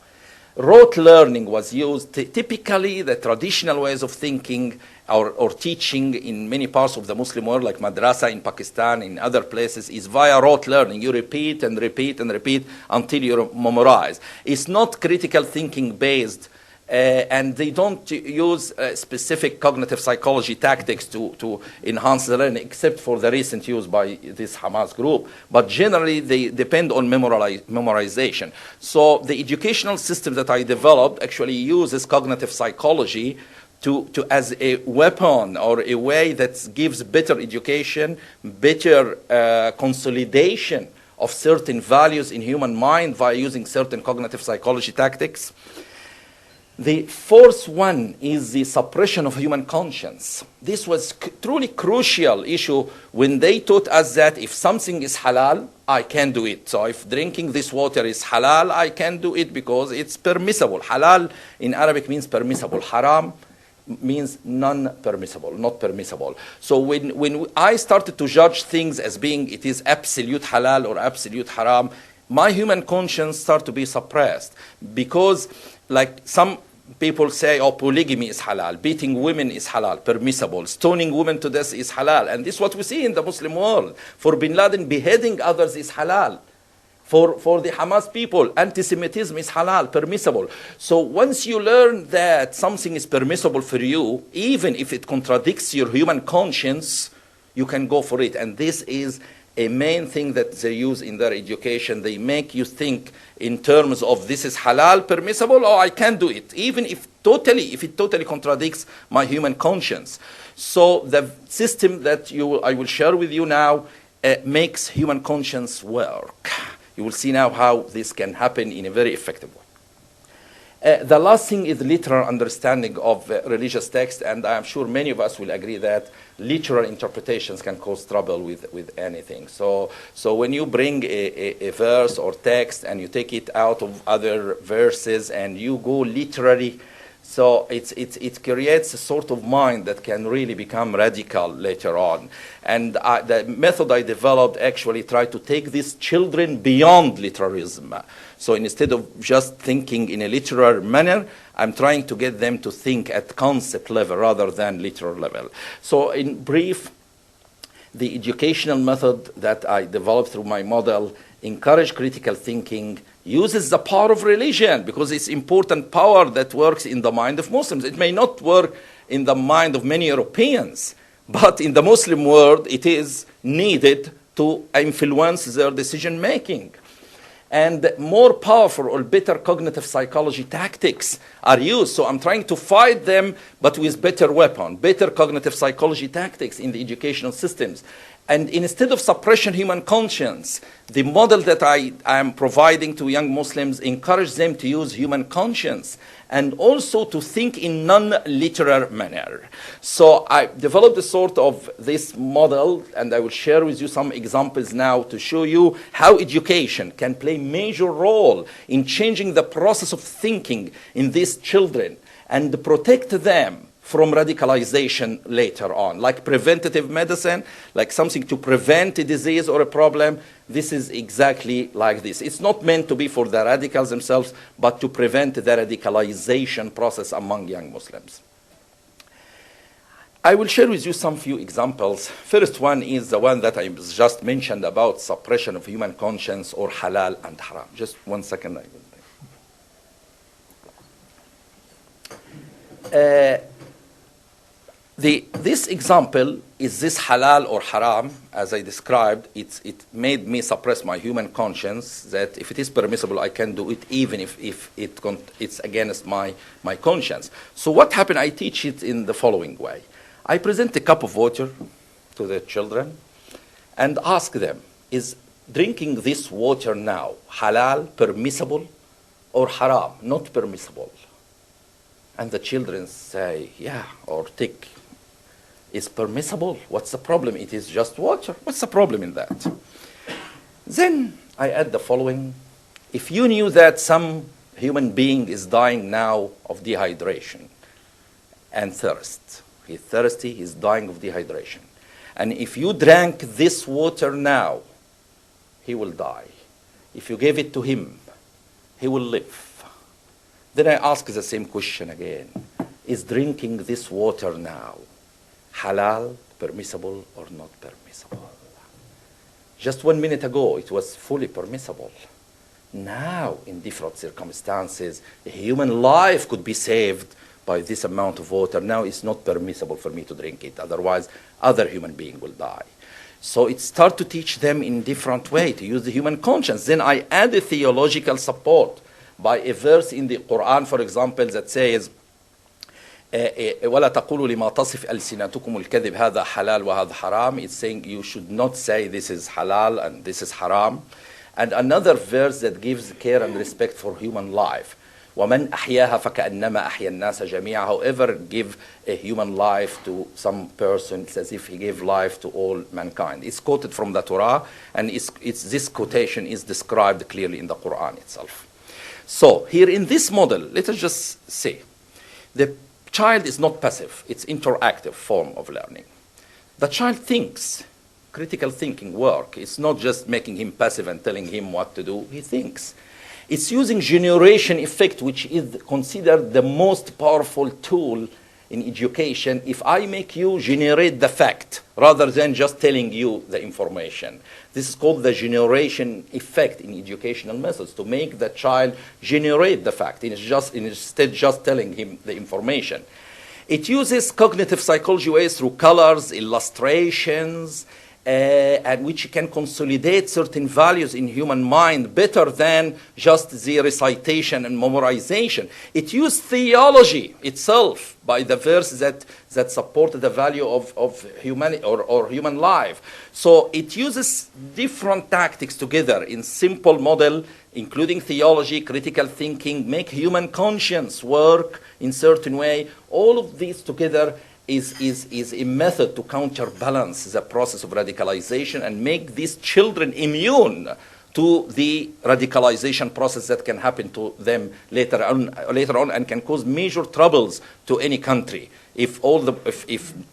Rote learning was used. Typically, the traditional ways of thinking or teaching in many parts of the Muslim world, like madrasa in Pakistan, in other places, is via rote learning. You repeat and repeat and repeat until you memorize. It's not critical thinking based. And they don't use specific cognitive psychology tactics to enhance the learning, except for the recent use by this Hamas group. But generally, they depend on memorization. So the educational system that I developed actually uses cognitive psychology as a weapon or a way that gives better education, better consolidation of certain values in human mind via using certain cognitive psychology tactics. The fourth one is the suppression of human conscience. This was truly crucial issue when they taught us that if something is halal, I can do it. So if drinking this water is halal, I can do it because it's permissible. Halal in Arabic means permissible. Haram means non-permissible, not permissible. So when I started to judge things as being it is absolute halal or absolute haram, my human conscience started to be suppressed, because like some people say, oh, polygamy is halal, beating women is halal, permissible, stoning women to death is halal. And this is what we see in the Muslim world. For bin Laden, beheading others is halal. For the Hamas people, anti-Semitism is halal, permissible. So once you learn that something is permissible for you, even if it contradicts your human conscience, you can go for it. And this is a main thing that they use in their education. They make you think in terms of this is halal, permissible, or I can do it, even if it totally contradicts my human conscience. So the system that I will share with you now makes human conscience work. You will see now how this can happen in a very effective way. The last thing is literal understanding of religious text, and I'm sure many of us will agree that literal interpretations can cause trouble with anything. So when you bring a verse or text and you take it out of other verses and you go literally, so it creates a sort of mind that can really become radical later on. And the method I developed actually tried to take these children beyond literalism. So instead of just thinking in a literal manner, I'm trying to get them to think at concept level rather than literal level. So in brief, the educational method that I developed through my model encourage critical thinking, uses the power of religion because it's important power that works in the mind of Muslims. It may not work in the mind of many Europeans, but in the Muslim world, it is needed to influence their decision making. And more powerful or better cognitive psychology tactics are used. So I'm trying to fight them, but with better weapon, better cognitive psychology tactics in the educational systems. And instead of suppression human conscience, the model that I am providing to young Muslims encourage them to use human conscience and also to think in non-literal manner. So I developed a sort of this model, and I will share with you some examples now to show you how education can play a major role in changing the process of thinking in these children and protect them from radicalization later on, like preventative medicine, like something to prevent a disease or a problem. This is exactly like this. It's not meant to be for the radicals themselves, but to prevent the radicalization process among young Muslims. I will share with you some few examples. First one is the one that I just mentioned about suppression of human conscience or halal and haram. Just 1 second. This example is this halal or haram, as I described. It made me suppress my human conscience that if it is permissible, I can do it even if it's against my conscience. So what happened, I teach it in the following way. I present a cup of water to the children and ask them, is drinking this water now halal, permissible, or haram, not permissible? And the children say, yeah, or take. Is permissible. What's the problem? It is just water. What's the problem in that? Then I add the following. If you knew that some human being is dying now of dehydration and thirst, he's thirsty, he's dying of dehydration, and if you drank this water now, he will die. If you gave it to him, he will live. Then I ask the same question again. Is drinking this water now halal, permissible, or not permissible? Just 1 minute ago, it was fully permissible. Now, in different circumstances, a human life could be saved by this amount of water. Now it's not permissible for me to drink it. Otherwise, other human being will die. So it starts to teach them in different way to use the human conscience. Then I add a theological support by a verse in the Quran, for example, that says, وَلَا تَقُولُوا لِمَا تَصِفْ أَلْسِنَتُكُمُ الْكَذِبْ هَذَا حَلَالٌ وَهَذَا حَرَامٌ. It's saying you should not say this is halal and this is haram. And another verse that gives care and respect for human life. وَمَنْ أَحْيَاهَا فَكَأَنَّمَا أَحْيَا النَّاسَ جَمِيعًا. However give a human life to some person, it's as if he gave life to all mankind. It's quoted from the Torah, and this quotation is described clearly in the Quran itself. So here in this model, let us just say, the child is not passive. It's interactive form of learning. The child thinks. Critical thinking work. It's not just making him passive and telling him what to do. He thinks. It's using generation effect, which is considered the most powerful tool in education. If I make you generate the fact rather than just telling you the information. This is called the generation effect in educational methods, to make the child generate the fact instead just telling him the information. It uses cognitive psychology ways through colors, illustrations, and which can consolidate certain values in human mind better than just the recitation and memorization. It used theology itself by the verse that support the value of humanity or human life. So it uses different tactics together in simple model including theology, critical thinking, make human conscience work in certain way. All of these together is a method to counterbalance the process of radicalization and make these children immune to the radicalization process that can happen to them later on and can cause major troubles to any country. If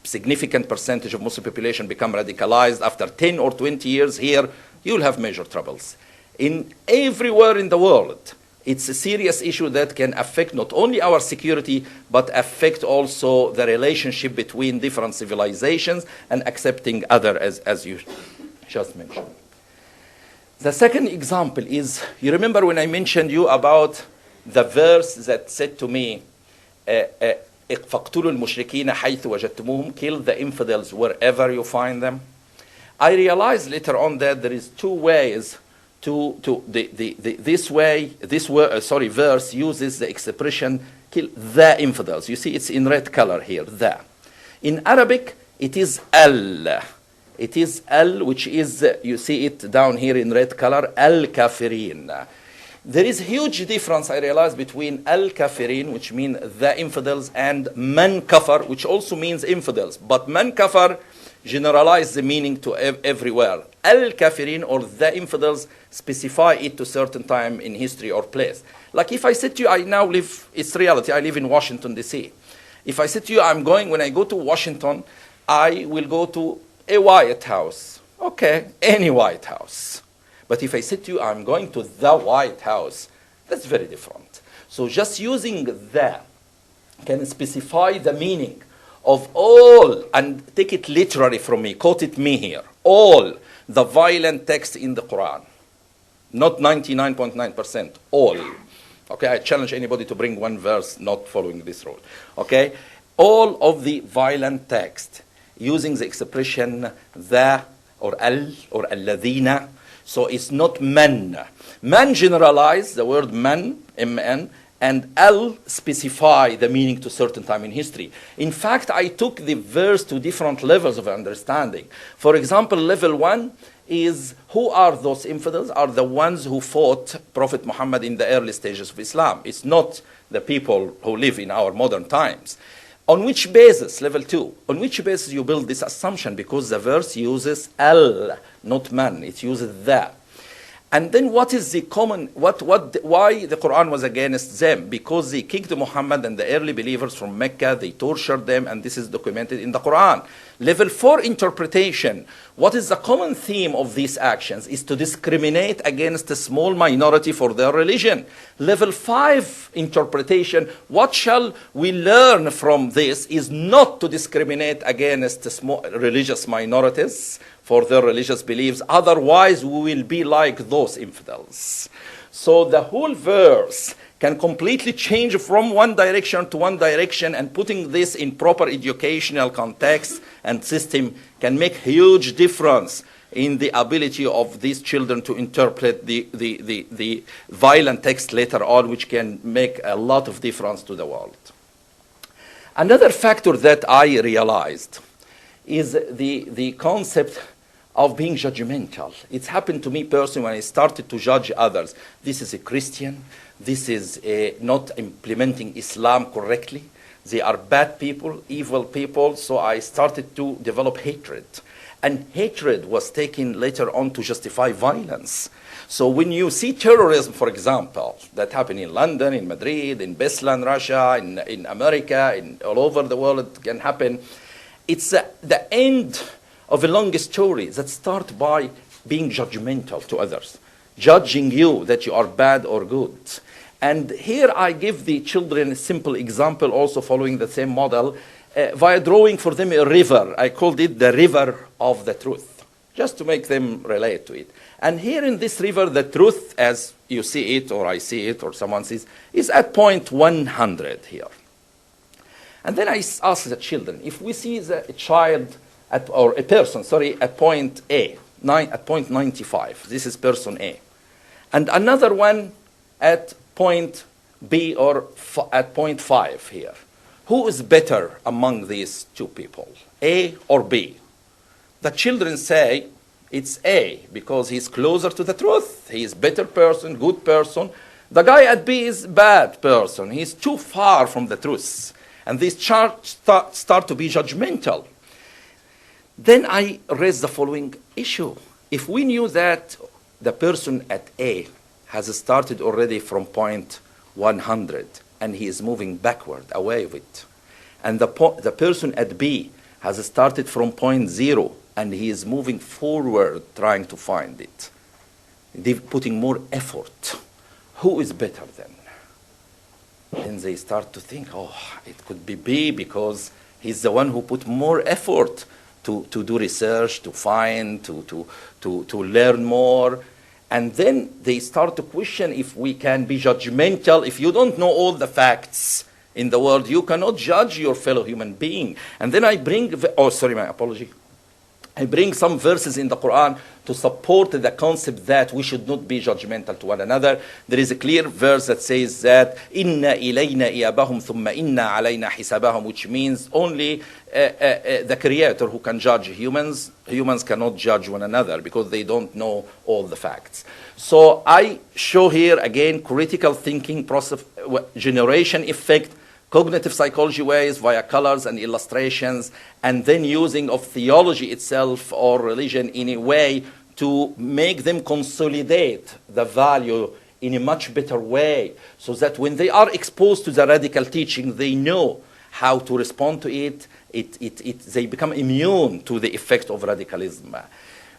significant percentage of Muslim population become radicalized after 10 or 20 years here, you'll have major troubles. In everywhere in the world, it's a serious issue that can affect not only our security, but affect also the relationship between different civilizations and accepting other, as you just mentioned. The second example is, you remember when I mentioned you about the verse that said to me, فَاقْتُلُوا الْمُشْرِكِينَ حَيْثُ وَجَدْتُمُوهُم, kill the infidels wherever you find them. I realized later on that there is two ways this verse uses the expression kill the infidels. You see, it's in red color here, the. In Arabic, it is al. It is al, which is, you see it down here in red color, al-kafirin. There is huge difference, I realize, between al-kafirin, which mean the infidels, and man kafar, which also means infidels. But man kafar generalize the meaning to everywhere. Al-kafirin, or the infidels, specify it to certain time in history or place. Like if I said to you, I now live, it's reality, I live in Washington, D.C. If I said to you, when I go to Washington, I will go to a White House. Okay, any White House. But if I said to you, I'm going to the White House, that's very different. So just using the can specify the meaning of all, and take it literally from me, quote it me here, all the violent text in the Quran. Not 99.9%, all. Okay, I challenge anybody to bring one verse not following this rule. Okay, all of the violent text using the expression the or al or alladhina. So it's not man. Man generalize the word man, M-N, and al specify the meaning to certain time in history. In fact, I took the verse to different levels of understanding. For example, level 1 is who are those infidels? Are the ones who fought Prophet Muhammad in the early stages of Islam. It's not the people who live in our modern times. On which basis, level 2, on which basis you build this assumption? Because the verse uses al, not man, it uses the. And then what is the common, why the Quran was against them? Because they kicked Muhammad and the early believers from Mecca, they tortured them, and this is documented in the Quran. Level 4 interpretation, what is the common theme of these actions? Is to discriminate against a small minority for their religion. Level 5 interpretation, what shall we learn from this is not to discriminate against small religious minorities for their religious beliefs, otherwise we will be like those infidels. So the whole verse can completely change from one direction to one direction, and putting this in proper educational context and system can make huge difference in the ability of these children to interpret the violent text later on, which can make a lot of difference to the world. Another factor that I realized is the concept of being judgmental. It's happened to me personally when I started to judge others. This is a Christian. This is not implementing Islam correctly. They are bad people, evil people. So I started to develop hatred. And hatred was taken later on to justify violence. So when you see terrorism, for example, that happened in London, in Madrid, in Beslan, Russia, in America, all over the world, it can happen. It's the end of a long story that starts by being judgmental to others, judging you that you are bad or good. And here I give the children a simple example, also following the same model, via drawing for them a river. I called it the river of the truth, just to make them relate to it. And here in this river, the truth, as you see it, or I see it, or someone sees, is at point 100 here. And then I ask the children, if we see a child, or a person, sorry, at point A, at point 95, this is person A, and another one at point B, or at point 5 here, who is better among these two people, A or B? The children say, it's A, because he's closer to the truth. He's better person, good person. The guy at B is bad person. He's too far from the truth. And these charts start to be judgmental. Then I raise the following issue. If we knew that the person at A has started already from point 100 and he is moving backward, away with it, and the person at B has started from point 0 and he is moving forward trying to find it, they're putting more effort, who is better then? Then they start to think, oh, it could be B because he's the one who put more effort to do research, to find, to learn more. And then they start to question if we can be judgmental. If you don't know all the facts in the world, you cannot judge your fellow human being. And then I bring, my apology. I bring some verses in the Quran to support the concept that we should not be judgmental to one another. There is a clear verse that says that "Inna ilayna iyabahum thumma inna alayna hisabahum," which means only the Creator who can judge humans. Humans cannot judge one another because they don't know all the facts. So I show here again critical thinking process, generation effect, cognitive psychology ways via colors and illustrations, and then using of theology itself or religion in a way to make them consolidate the value in a much better way, so that when they are exposed to the radical teaching, they know how to respond to it. They become immune to the effect of radicalism.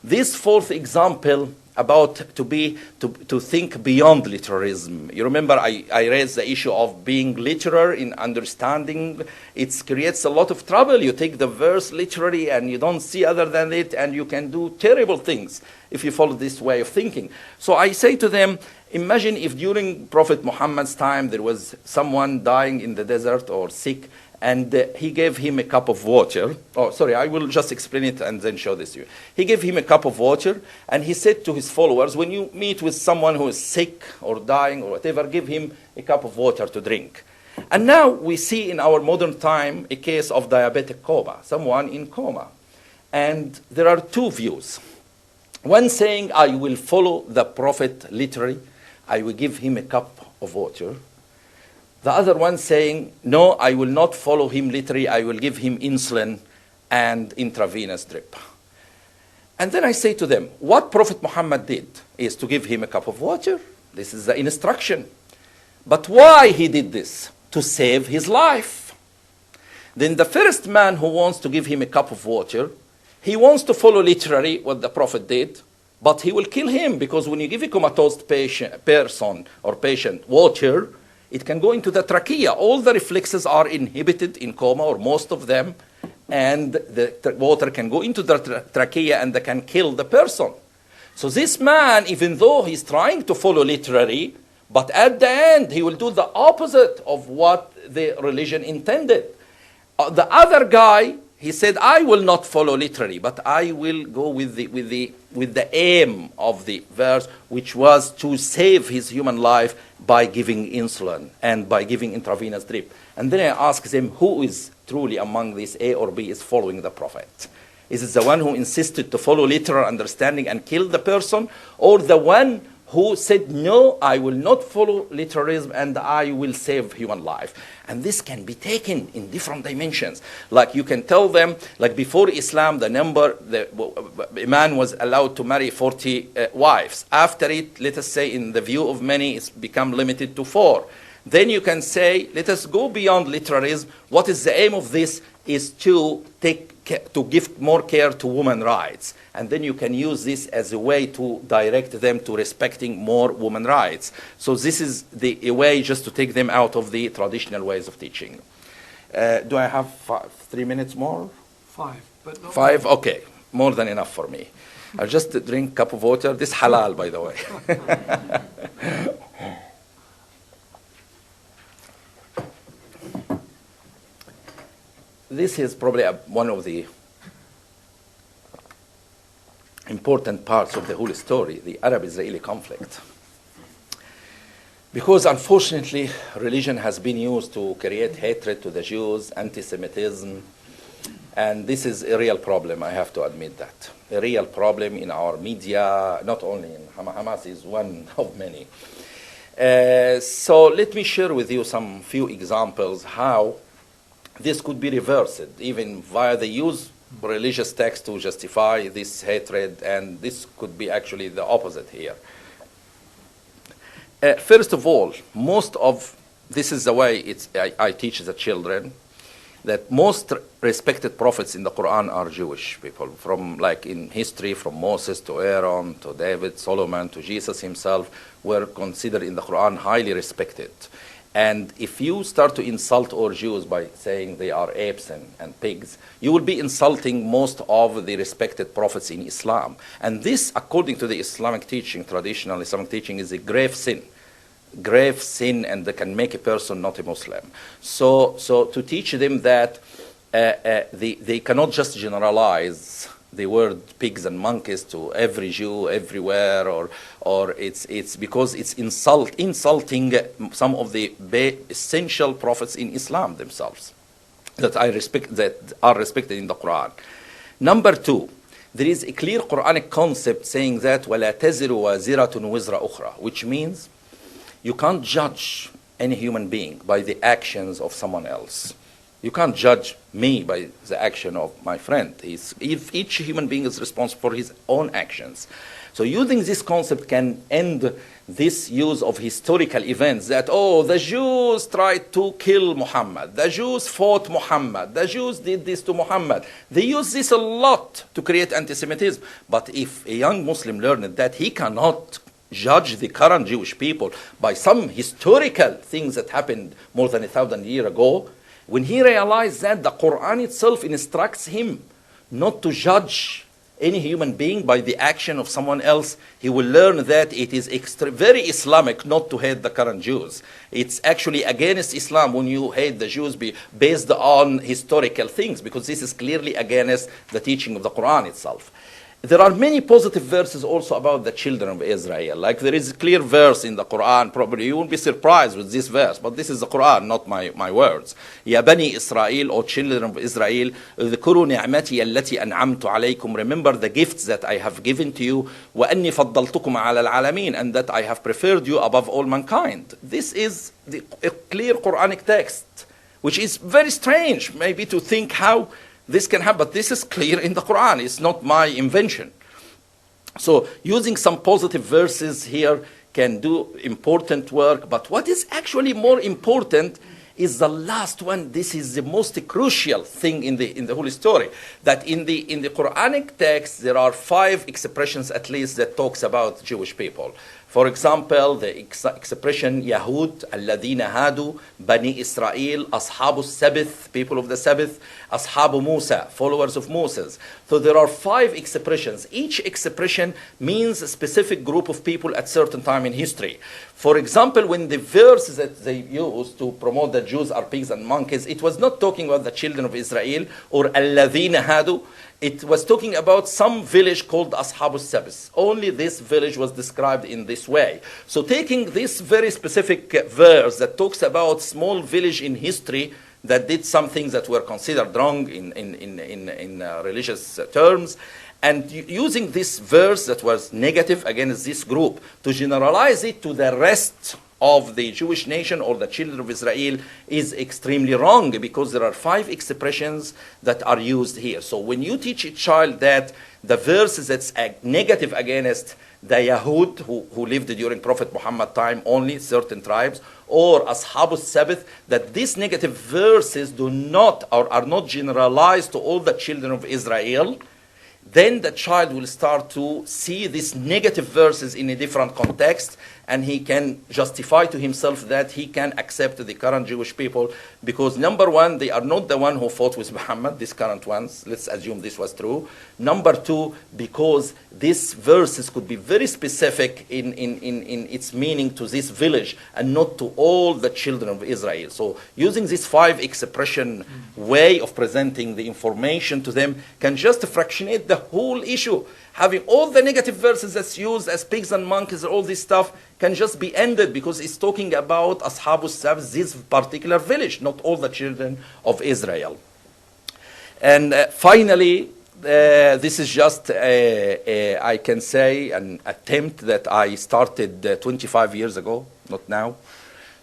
This fourth example about to think beyond literalism. You remember I raised the issue of being literal in understanding. It creates a lot of trouble. You take the verse literally and you don't see other than it, and you can do terrible things if you follow this way of thinking. So I say to them, imagine if during Prophet Muhammad's time there was someone dying in the desert or sick, and he gave him a cup of water. Oh, sorry, I will just explain it and then show this to you. He gave him a cup of water, and he said to his followers, when you meet with someone who is sick or dying or whatever, give him a cup of water to drink. And now we see in our modern time a case of diabetic coma, someone in coma. And there are two views. One saying, I will follow the Prophet literally. I will give him a cup of water. The other one saying, no, I will not follow him literally. I will give him insulin and intravenous drip. And then I say to them, what Prophet Muhammad did is to give him a cup of water. This is the instruction. But why he did this? To save his life. Then the first man who wants to give him a cup of water, he wants to follow literally what the Prophet did, but he will kill him, because when you give a comatose patient water, it can go into the trachea. All the reflexes are inhibited in coma, or most of them, and the water can go into the trachea and they can kill the person. So this man, even though he's trying to follow literally, but at the end he will do the opposite of what the religion intended. The other guy, he said, I will not follow literally, but I will go with the aim of the verse, which was to save his human life by giving insulin and by giving intravenous drip. And then I ask them, who is truly among these, A or B, is following the Prophet? Is it the one who insisted to follow literal understanding and kill the person, or the one who said, no, I will not follow literalism and I will save human life? And this can be taken in different dimensions. Like you can tell them, like before Islam, a man was allowed to marry 40 wives. After it, let us say in the view of many, it's become limited to 4. Then you can say, let us go beyond literalism. What is the aim of this? Is to give more care to women's rights. And then you can use this as a way to direct them to respecting more women's rights. So this is a way just to take them out of the traditional ways of teaching. Do I have 3 minutes more? 5. But no 5? Okay. More than enough for me. I'll just drink a cup of water. This is halal, by the way. This is probably one of the important parts of the whole story, the Arab-Israeli conflict. Because unfortunately, religion has been used to create hatred to the Jews, anti-Semitism, And this is a real problem, I have to admit that. A real problem in our media, not only in Hamas is one of many. So let me share with you some few examples how this could be reversed, even via the use of religious text to justify this hatred, and this could be actually the opposite here. First of all, this is the way I teach the children, that most respected prophets in the Quran are Jewish people, from like in history, from Moses to Aaron to David, Solomon to Jesus himself, were considered in the Quran highly respected. And if you start to insult all Jews by saying they are apes and pigs, you will be insulting most of the respected prophets in Islam. And this, according to the Islamic teaching, traditional Islamic teaching, is a grave sin, and that can make a person not a Muslim. So to teach them that they cannot just generalize the word pigs and monkeys to every Jew everywhere, or it's because it's insulting some of the essential prophets in Islam themselves that are respected in the Quran. Number two, there is a clear Quranic concept saying that وَلَا تَزِرُ وَازِرَةٌ وِزْرَ أُخْرَى, which means you can't judge any human being by the actions of someone else. You can't judge me by the action of my friend. If each human being is responsible for his own actions. So using this concept can end this use of historical events that, the Jews tried to kill Muhammad, the Jews fought Muhammad, the Jews did this to Muhammad. They use this a lot to create anti-Semitism. But if a young Muslim learned that he cannot judge the current Jewish people by some historical things that happened more than 1,000 years ago, when he realized that the Quran itself instructs him not to judge any human being by the action of someone else, he will learn that it is very Islamic not to hate the current Jews. It's actually against Islam when you hate the Jews based on historical things, because this is clearly against the teaching of the Quran itself. There are many positive verses also about the children of Israel. Like there is a clear verse in the Quran, probably you won't be surprised with this verse, but this is the Quran, not my words. يا بني إسرائيل, O children of Israel, اذكروا نعمتي التي أنعمت عليكم. Remember the gifts that I have given to you. وأني فضلتكم على العالمين, and that I have preferred you above all mankind. This is a clear Quranic text, which is very strange maybe to think how this can happen, but this is clear in the Quran. It's not my invention. So using some positive verses here can do important work. But what is actually more important is the last one. This is the most crucial thing in the whole story. That in the Quranic text there are 5 expressions at least that talks about Jewish people. For example, the expression Yahud, الذين هادوا, Bani Israel, أصحاب السبت, people of the Sabbath, أصحاب Musa, followers of Moses. So there are 5 expressions. Each expression means a specific group of people at certain time in history. For example, when the verses that they used to promote that Jews are pigs and monkeys, it was not talking about the children of Israel or الذين هادوا. It was talking about some village called Ashab al-Sabis. Only this village was described in this way. So taking this very specific verse that talks about small village in history that did some things that were considered wrong in religious terms, and using this verse that was negative against this group to generalize it to the rest of the Jewish nation or the children of Israel is extremely wrong, because there are 5 expressions that are used here. So when you teach a child that the verses that's negative against the Yahud who lived during Prophet Muhammad time, only certain tribes, or Ashab al-Sabbath, that these negative verses are not generalized to all the children of Israel, then the child will start to see these negative verses in a different context, and he can justify to himself that he can accept the current Jewish people, because number one, they are not the one who fought with Muhammad, these current ones. Let's assume this was true. Number two, because these verses could be very specific in its meaning to this village and not to all the children of Israel. So using this 5 expression way of presenting the information to them can just fractionate the whole issue. Having all the negative verses that's used as pigs and monkeys, all this stuff can just be ended, because it's talking about Ashabus Sabs, this particular village, not all the children of Israel. And finally, this is just, I can say, an attempt that I started 25 years ago, not now.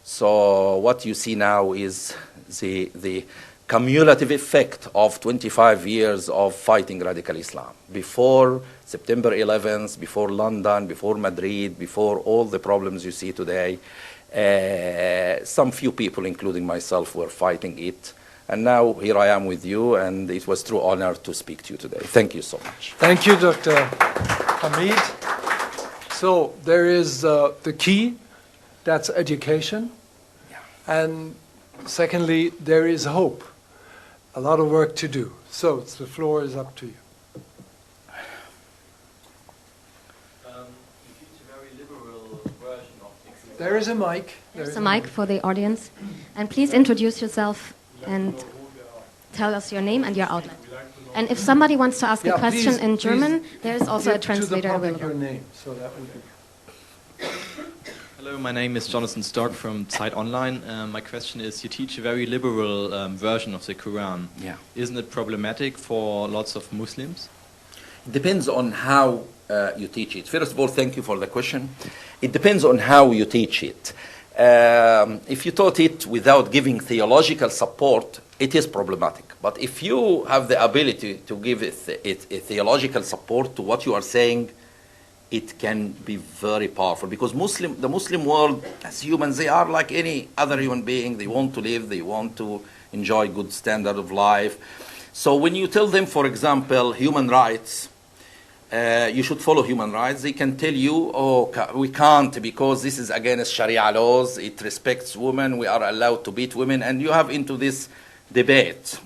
So what you see now is the cumulative effect of 25 years of fighting radical Islam. Before September 11th, before London, before Madrid, before all the problems you see today, some few people, including myself, were fighting it. And now here I am with you, and it was true honor to speak to you today. Thank you so much. Thank you, Dr. Hamid. So there is the key, that's education. Yeah. And secondly, there is hope. A lot of work to do. So the floor is up to you. You teach a very liberal version of existence. There is a mic. There's a mic for the audience. And please introduce yourself and tell us your name and your outline. And if somebody wants to ask a question in German, there is also a translator available. available. Your name, so that would be. Hello, my name is Jonathan Stark from Zeit Online. My question is, you teach a very liberal version of the Quran. Yeah. Isn't it problematic for lots of Muslims? It depends on how you teach it. First of all, thank you for the question. It depends on how you teach it. If you taught it without giving theological support, it is problematic. But if you have the ability to give it a theological support to what you are saying, it can be very powerful. Because the Muslim world, as humans, they are like any other human being. They want to live, they want to enjoy good standard of life. So when you tell them, for example, human rights, you should follow human rights, they can tell you, oh, we can't because this is against Sharia laws, it respects women, we are allowed to beat women, and you have into this debate.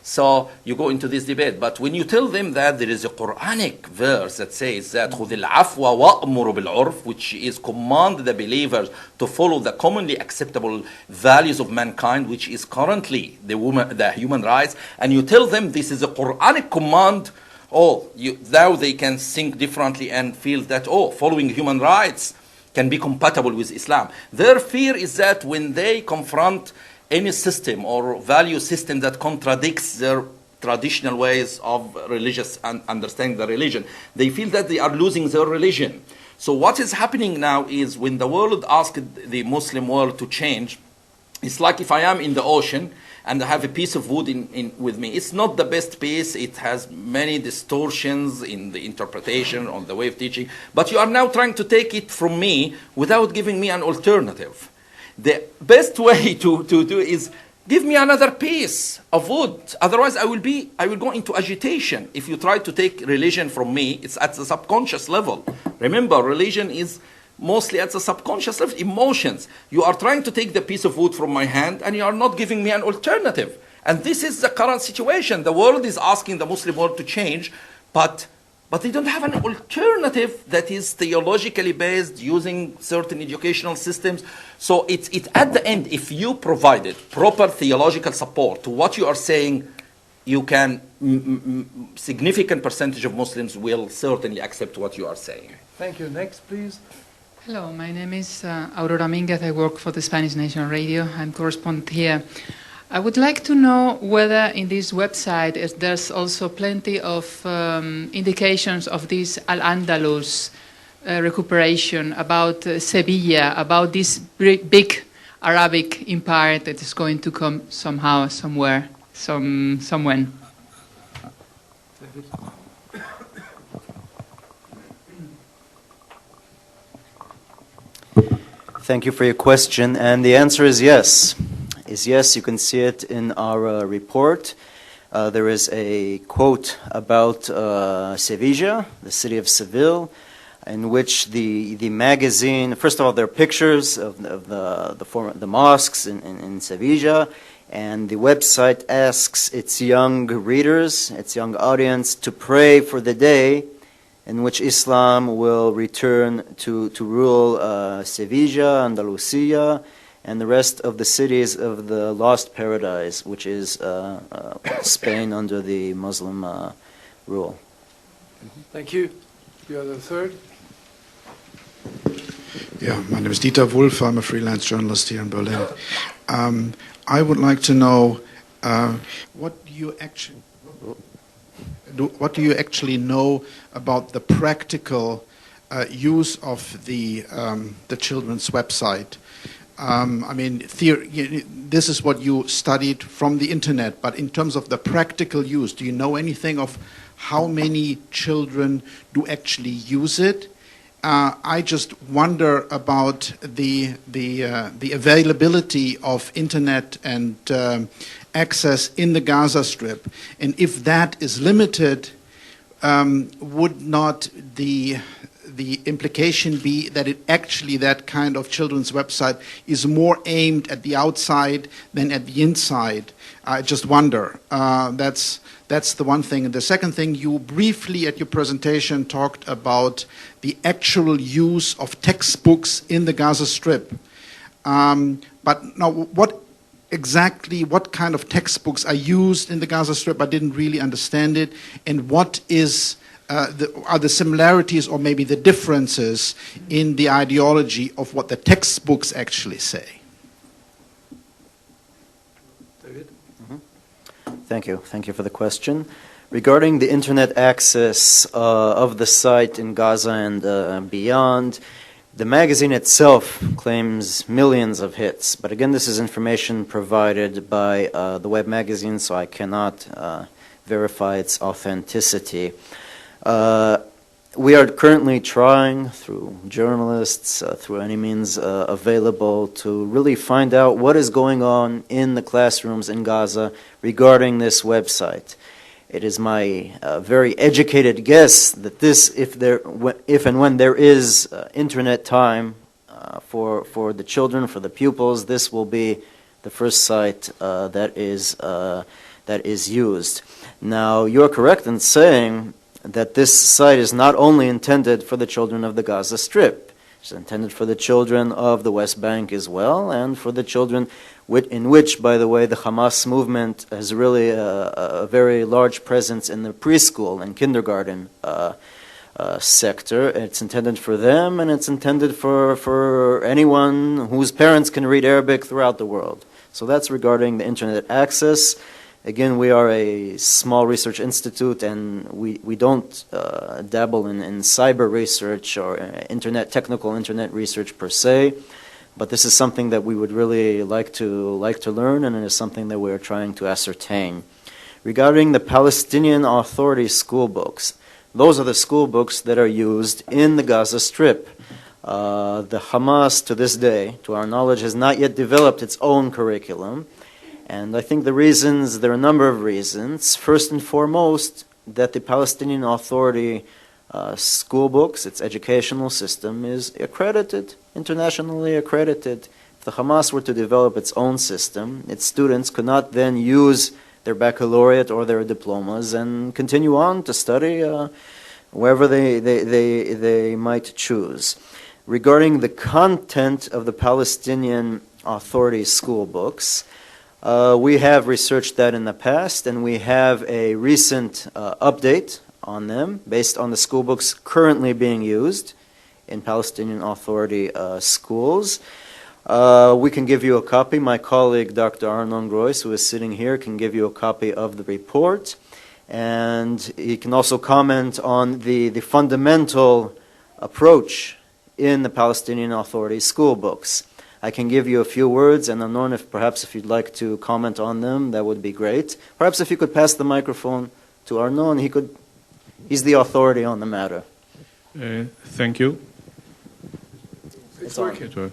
So you go into this debate. But when you tell them that there is a Quranic verse that says that خُذِ الْعَفْوَ وَأْمُرُ بِالْعُرْفِ, which is command the believers to follow the commonly acceptable values of mankind, which is currently the human rights, and you tell them this is a Quranic command, now they can think differently and feel that, following human rights can be compatible with Islam. Their fear is that when they confront any system or value system that contradicts their traditional ways of religious and understanding the religion, they feel that they are losing their religion. So what is happening now is when the world asks the Muslim world to change, it's like if I am in the ocean and I have a piece of wood with me. It's not the best piece. It has many distortions in the interpretation, on the way of teaching. But you are now trying to take it from me without giving me an alternative. The best way to do is give me another piece of wood. Otherwise, I will go into agitation. If you try to take religion from me, it's at the subconscious level. Remember, religion is mostly at the subconscious level, emotions. You are trying to take the piece of wood from my hand, and you are not giving me an alternative. And this is the current situation. The world is asking the Muslim world to change, but they don't have an alternative that is theologically based, using certain educational systems. So it's at the end, if you provided proper theological support to what you are saying, you can, significant percentage of Muslims will certainly accept what you are saying. Thank you. Next, please. Hello, my name is Aurora Minguez. I work for the Spanish National Radio. I'm correspondent here. I would like to know whether in this website there's also plenty of indications of this Al-Andalus recuperation, about Sevilla, about this big Arabic empire that is going to come somehow, somewhere, somewhen. Thank you for your question, and the answer is yes. Yes, you can see it in our report. There is a quote about Sevilla, the city of Seville, in which the magazine, first of all, there are pictures of the mosques in Sevilla, and the website asks its young readers, its young audience, to pray for the day in which Islam will return to rule Sevilla, Andalusia, and the rest of the cities of the lost paradise, which is Spain under the Muslim rule. Thank you. You are the third. Yeah, my name is Dieter Wolf. I'm a freelance journalist here in Berlin. I would like to know what you actually... what do you actually know about the practical use of the children's website? I mean, this is what you studied from the internet, but in terms of the practical use, do you know anything of how many children do actually use it? I just wonder about the availability of internet and access in the Gaza Strip, and if that is limited, would not the implication be that that kind of children's website is more aimed at the outside than at the inside? I just wonder. That's the one thing. And the second thing, you briefly at your presentation talked about the actual use of textbooks in the Gaza Strip. But now, what kind of textbooks are used in the Gaza Strip? I didn't really understand it. And what is are the similarities or maybe the differences in the ideology of what the textbooks actually say? David? Thank you. Thank you for the question. Regarding the internet access of the site in Gaza and beyond, the magazine itself claims millions of hits. But again, this is information provided by the web magazine, so I cannot verify its authenticity. We are currently trying, through journalists, through any means available, to really find out what is going on in the classrooms in Gaza regarding this website. It is my very educated guess that this, if and when there is internet time for the children, for the pupils, this will be the first site that is used. Now, you're correct in saying that this site is not only intended for the children of the Gaza Strip. It's intended for the children of the West Bank as well, and for the children in which, by the way, the Hamas movement has really a very large presence in the preschool and kindergarten sector. It's intended for them, and it's intended for anyone whose parents can read Arabic throughout the world. So that's regarding the internet access. Again, we are a small research institute, and we don't dabble in cyber research or technical internet research per se, but this is something that we would really like to learn, and it is something that we are trying to ascertain. Regarding the Palestinian Authority school books, those are the school books that are used in the Gaza Strip. The Hamas, to this day, to our knowledge, has not yet developed its own curriculum. And I think there are a number of reasons. First and foremost, that the Palestinian Authority school books, its educational system, is accredited, internationally accredited. If the Hamas were to develop its own system, its students could not then use their baccalaureate or their diplomas and continue on to study wherever they might choose. Regarding the content of the Palestinian Authority school books, we have researched that in the past, and we have a recent update on them based on the school books currently being used in Palestinian Authority schools. We can give you a copy. My colleague, Dr. Arnon Groys, who is sitting here, can give you a copy of the report, and he can also comment on the fundamental approach in the Palestinian Authority school books. I can give you a few words, and Arnon, if you'd like to comment on them, that would be great. Perhaps if you could pass the microphone to Arnon, he's the authority on the matter. Thank you. It's working.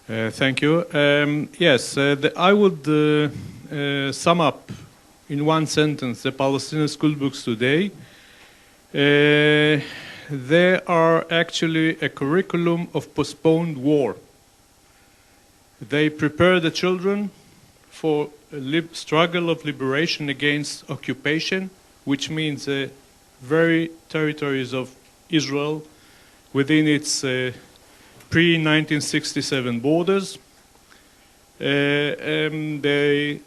Thank you. Yes, I would sum up in one sentence the Palestinian school books today. They are actually a curriculum of postponed war. They prepare the children for a struggle of liberation against occupation, which means very territories of Israel within its pre-1967 borders. They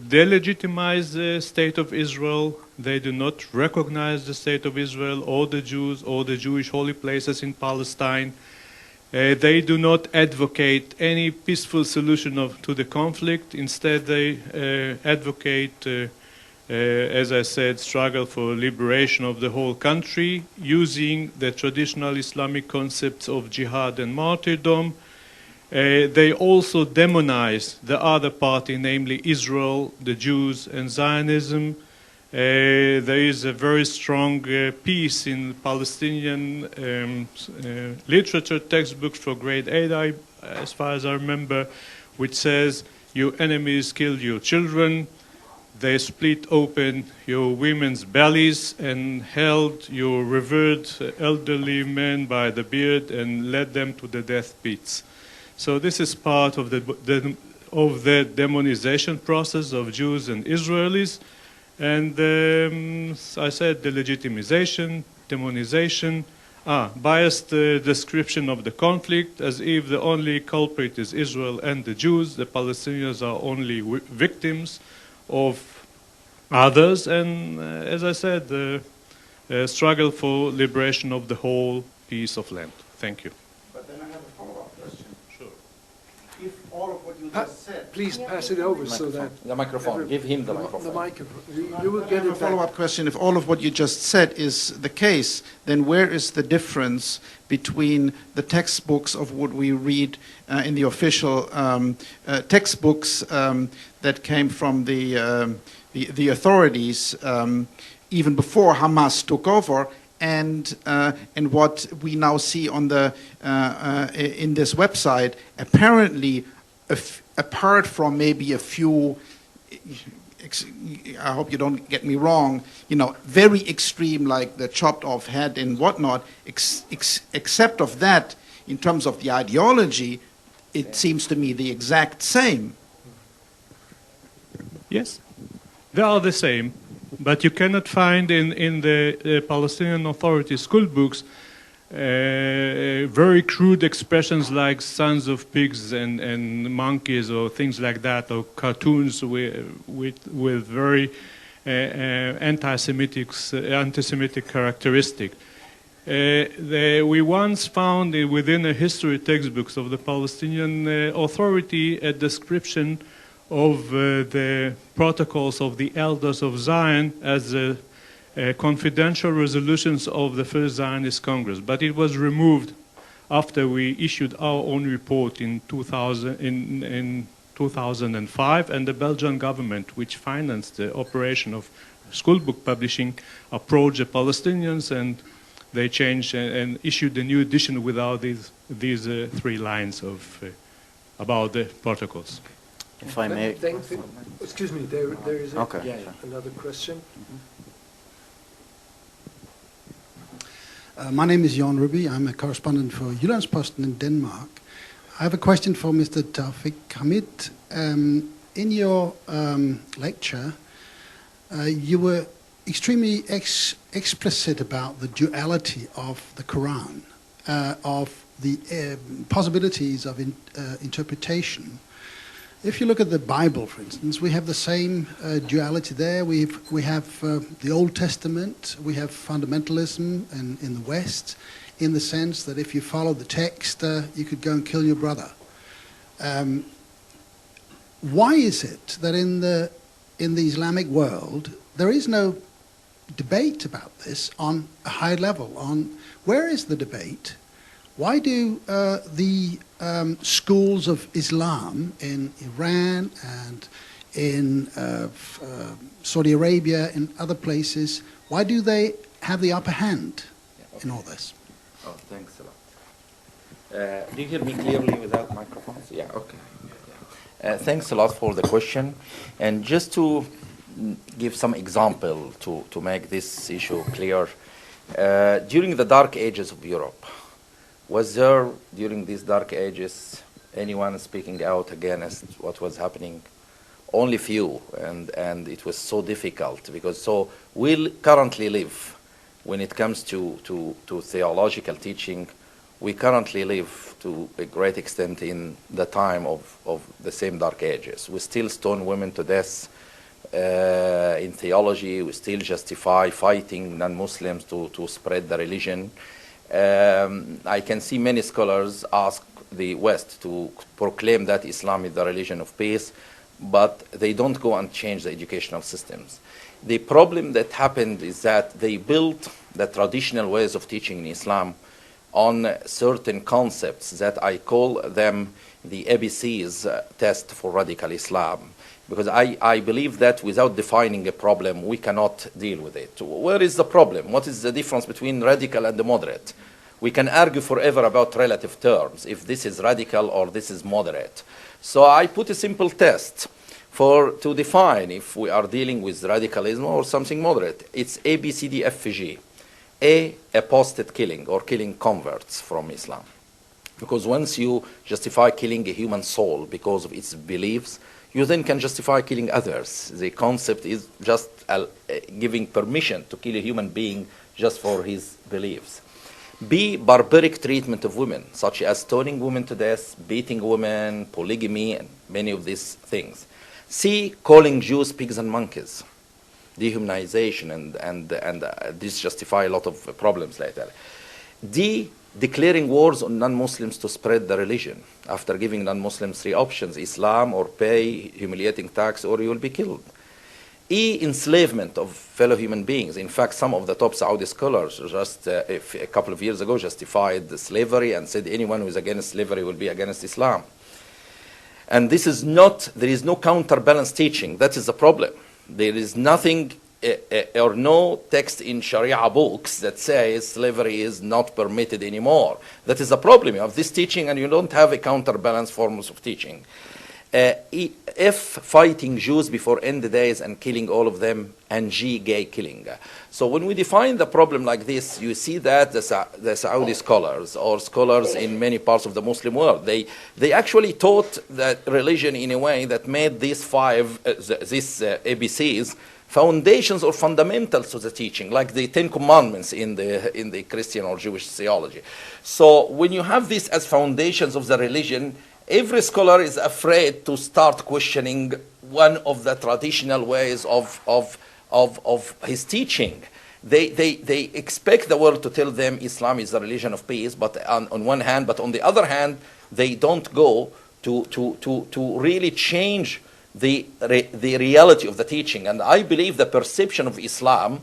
delegitimize the state of Israel. They do not recognize the state of Israel or the Jews or the Jewish holy places in Palestine. They do not advocate any peaceful solution to the conflict. Instead, they advocate as I said, struggle for liberation of the whole country using the traditional Islamic concepts of jihad and martyrdom. They also demonize the other party, namely Israel, the Jews, and Zionism. There is a very strong piece in Palestinian literature textbooks for grade 8, as far as I remember, which says, your enemies killed your children, they split open your women's bellies and held your revered elderly men by the beard and led them to the death pits. So this is part of the demonization process of Jews and Israelis. And I said the legitimization, demonization, biased description of the conflict as if the only culprit is Israel and the Jews. The Palestinians are only victims of others. And as I said, the struggle for liberation of the whole piece of land. Thank you. But then I have a follow-up question. Sure. If all of what you just said... Please pass it over so that... The microphone. Give him the microphone. The microphone. You will get a it follow-up question. If all of what you just said is the case, then where is the difference between the textbooks of what we read in the official textbooks that came from the authorities even before Hamas took over, and what we now see on the in this website? Apparently, apart from maybe a few, I hope you don't get me wrong, very extreme, like the chopped off head and whatnot, except of that, in terms of the ideology, it seems to me the exact same. Yes, they are the same, but you cannot find in the Palestinian Authority school books very crude expressions like sons of pigs and monkeys or things like that, or cartoons with very anti-Semitic characteristic. We once found within the history textbooks of the Palestinian Authority a description of the protocols of the elders of Zion as confidential resolutions of the First Zionist Congress, but it was removed after we issued our own report in 2005, and the Belgian government, which financed the operation of schoolbook publishing, approached the Palestinians, and they changed and issued a new edition without these three lines of about the protocols. If I may... Excuse me, there is Okay. another question. My name is Jan Ruby. I'm a correspondent for Jyllands-Posten in Denmark. I have a question for Mr. Tawfik Hamid. In your lecture, you were extremely explicit about the duality of the Quran, of the possibilities of interpretation. If you look at the Bible, for instance, we have the same duality there. We have the Old Testament, we have fundamentalism in the West, in the sense that if you follow the text, you could go and kill your brother. Why is it that in the Islamic world there is no debate about this on a high level? Where is the debate? Why do the schools of Islam in Iran and in Saudi Arabia and other places, why do they have the upper hand in all this? Oh, thanks a lot. Do you hear me clearly without microphones? Yeah, okay. Thanks a lot for the question. And just to give some example to make this issue clear, during the dark ages of Europe, was there, during these dark ages, anyone speaking out against what was happening? Only few, and it was so difficult, because so we currently live, when it comes to theological teaching, we currently live to a great extent in the time of the same dark ages. We still stone women to death in theology. We still justify fighting non-Muslims to spread the religion. I can see many scholars ask the West to proclaim that Islam is the religion of peace, but they don't go and change the educational systems. The problem that happened is that they built the traditional ways of teaching in Islam on certain concepts that I call them the ABCs test for radical Islam. Because I believe that without defining a problem, we cannot deal with it. Where is the problem? What is the difference between radical and the moderate? We can argue forever about relative terms, if this is radical or this is moderate. So I put a simple test to define if we are dealing with radicalism or something moderate. It's A, B, C, D, F, G. A, apostate killing or killing converts from Islam. Because once you justify killing a human soul because of its beliefs, you then can justify killing others. The concept is just giving permission to kill a human being just for his beliefs. B, barbaric treatment of women, such as stoning women to death, beating women, polygamy, and many of these things. C, calling Jews pigs and monkeys, dehumanization, and this justify a lot of problems later. D, declaring wars on non-Muslims to spread the religion after giving non-Muslims 3 options: Islam, or pay humiliating tax, or you will be killed. E, enslavement of fellow human beings. In fact, some of the top Saudi scholars just a couple of years ago justified the slavery and said anyone who is against slavery will be against Islam. And this is not, there is no counterbalance teaching. That is the problem. There is nothing or no text in Sharia books that says slavery is not permitted anymore. That is the problem. You have this teaching and you don't have a counterbalance forms of teaching. F, fighting Jews before end days and killing all of them, and G, gay killing. So when we define the problem like this, you see that the Saudi scholars or scholars in many parts of the Muslim world, they actually taught that religion in a way that made these ABCs foundations or fundamentals to the teaching, like the 10 Commandments in the Christian or Jewish theology. So when you have this as foundations of the religion, every scholar is afraid to start questioning one of the traditional ways of his teaching. They expect the world to tell them Islam is the religion of peace, but on one hand, but on the other hand, they don't go to really change the reality of the teaching. And I believe the perception of Islam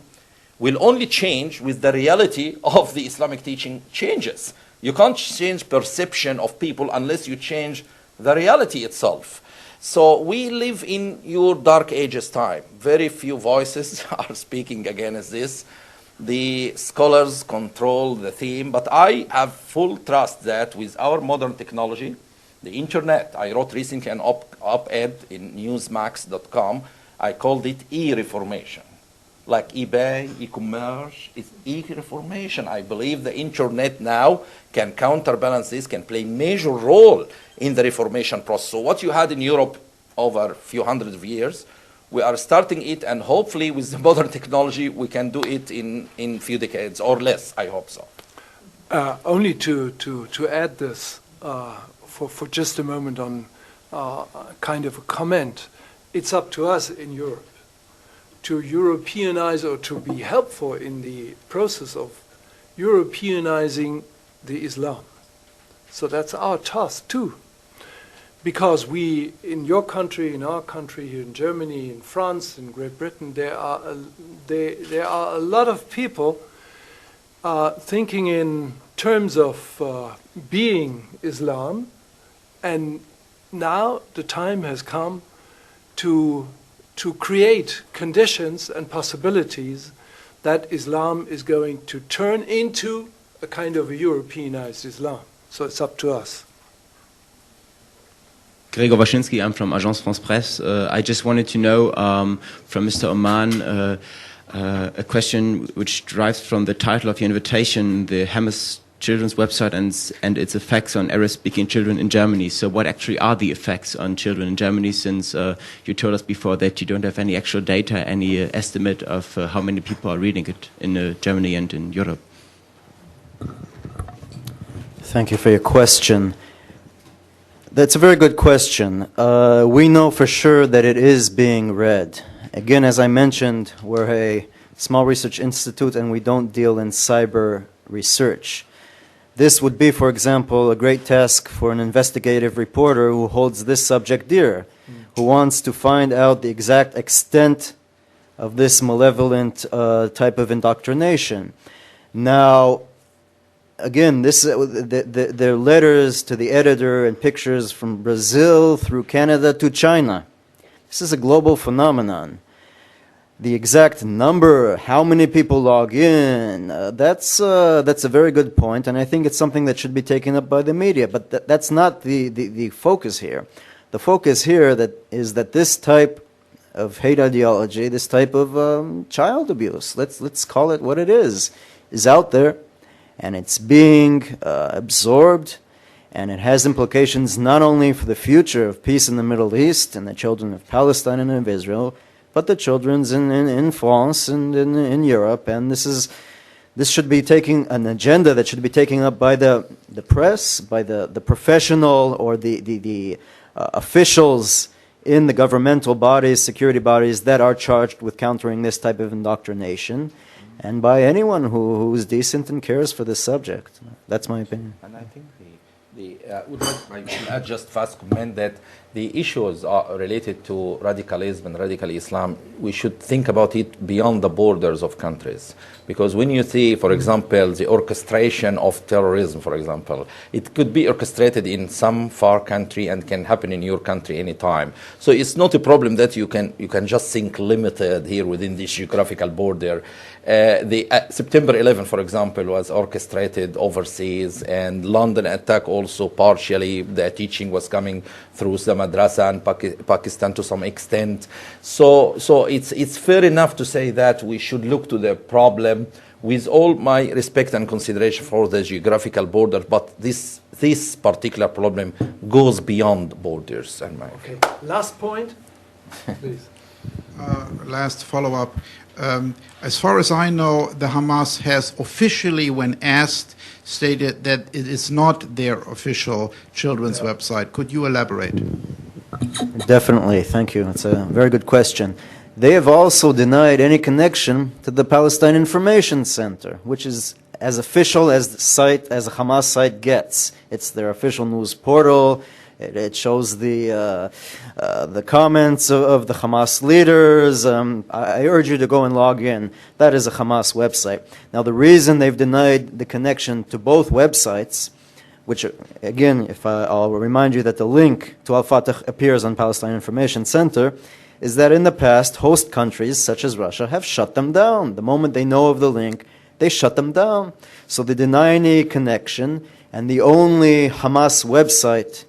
will only change with the reality of the Islamic teaching changes. You can't change perception of people unless you change the reality itself. So we live in your dark ages time. Very few voices are speaking against this. The scholars control the theme, but I have full trust that with our modern technology, the internet, I wrote recently an op-ed in newsmax.com. I called it e-reformation. Like eBay, e-commerce, it's e-reformation. I believe the internet now can counterbalance this, can play a major role in the reformation process. So what you had in Europe over a few hundred of years, we are starting it, and hopefully with the modern technology, we can do it in a few decades or less, I hope so. Only to add this for just a moment on kind of a comment, it's up to us in Europe to Europeanize or to be helpful in the process of Europeanizing the Islam. So that's our task too. Because we, in your country, in our country, here in Germany, in France, in Great Britain, there are a lot of people thinking in terms of being Islam, and now the time has come to create conditions and possibilities that Islam is going to turn into a kind of a Europeanized Islam. So it's up to us. Gregor Waschinsky, I'm from Agence France Presse. I just wanted to know from Mr. Oman a question which derives from the title of your invitation, the Hamas children's website and its effects on Arab-speaking children in Germany. So what actually are the effects on children in Germany, since you told us before that you don't have any actual data, any estimate of how many people are reading it in Germany and in Europe? Thank you for your question. That's a very good question. We know for sure that it is being read. Again, as I mentioned, we're a small research institute and we don't deal in cyber research. This would be, for example, a great task for an investigative reporter who holds this subject dear. who wants to find out the exact extent of this malevolent type of indoctrination. Now, again, their letters to the editor and pictures from Brazil through Canada to China. This is a global phenomenon. The exact number, how many people log in, that's a very good point, and I think it's something that should be taken up by the media. But that's not the focus here. The focus here is that this type of hate ideology, this type of child abuse, let's call it what it is out there, and it's being absorbed, and it has implications not only for the future of peace in the Middle East and the children of Palestine and of Israel, but the children's in France and in Europe. And this should be taking an agenda that should be taken up by the press, by the professional or the officials in the governmental bodies, security bodies that are charged with countering this type of indoctrination, and by anyone who is decent and cares for this subject. That's my opinion. And I think I just first comment that the issues are related to radicalism and radical Islam. We should think about it beyond the borders of countries. Because when you see, for example, the orchestration of terrorism, for example, it could be orchestrated in some far country and can happen in your country anytime. So it's not a problem that you can just think limited here within this geographical border. The September 11, for example, was orchestrated overseas, and London attack also partially. The teaching was coming through the madrasa and Pakistan to some extent. So it's fair enough to say that we should look to the problem with all my respect and consideration for the geographical border, but this particular problem goes beyond borders. Okay. Last point, please. Last follow-up. As far as I know, the Hamas has officially, when asked, stated that it is not their official children's website. Could you elaborate? Definitely, thank you. It's a very good question. They have also denied any connection to the Palestine Information Center, which is as official as the site, as a Hamas site gets. It's their official news portal. It shows the comments of the Hamas leaders. I urge you to go and log in. That is a Hamas website. Now, the reason they've denied the connection to both websites, which, again, I'll remind you that the link to Al-Fatah appears on Palestine Information Center, is that in the past, host countries such as Russia have shut them down. The moment they know of the link, they shut them down. So they deny any connection, and the only Hamas website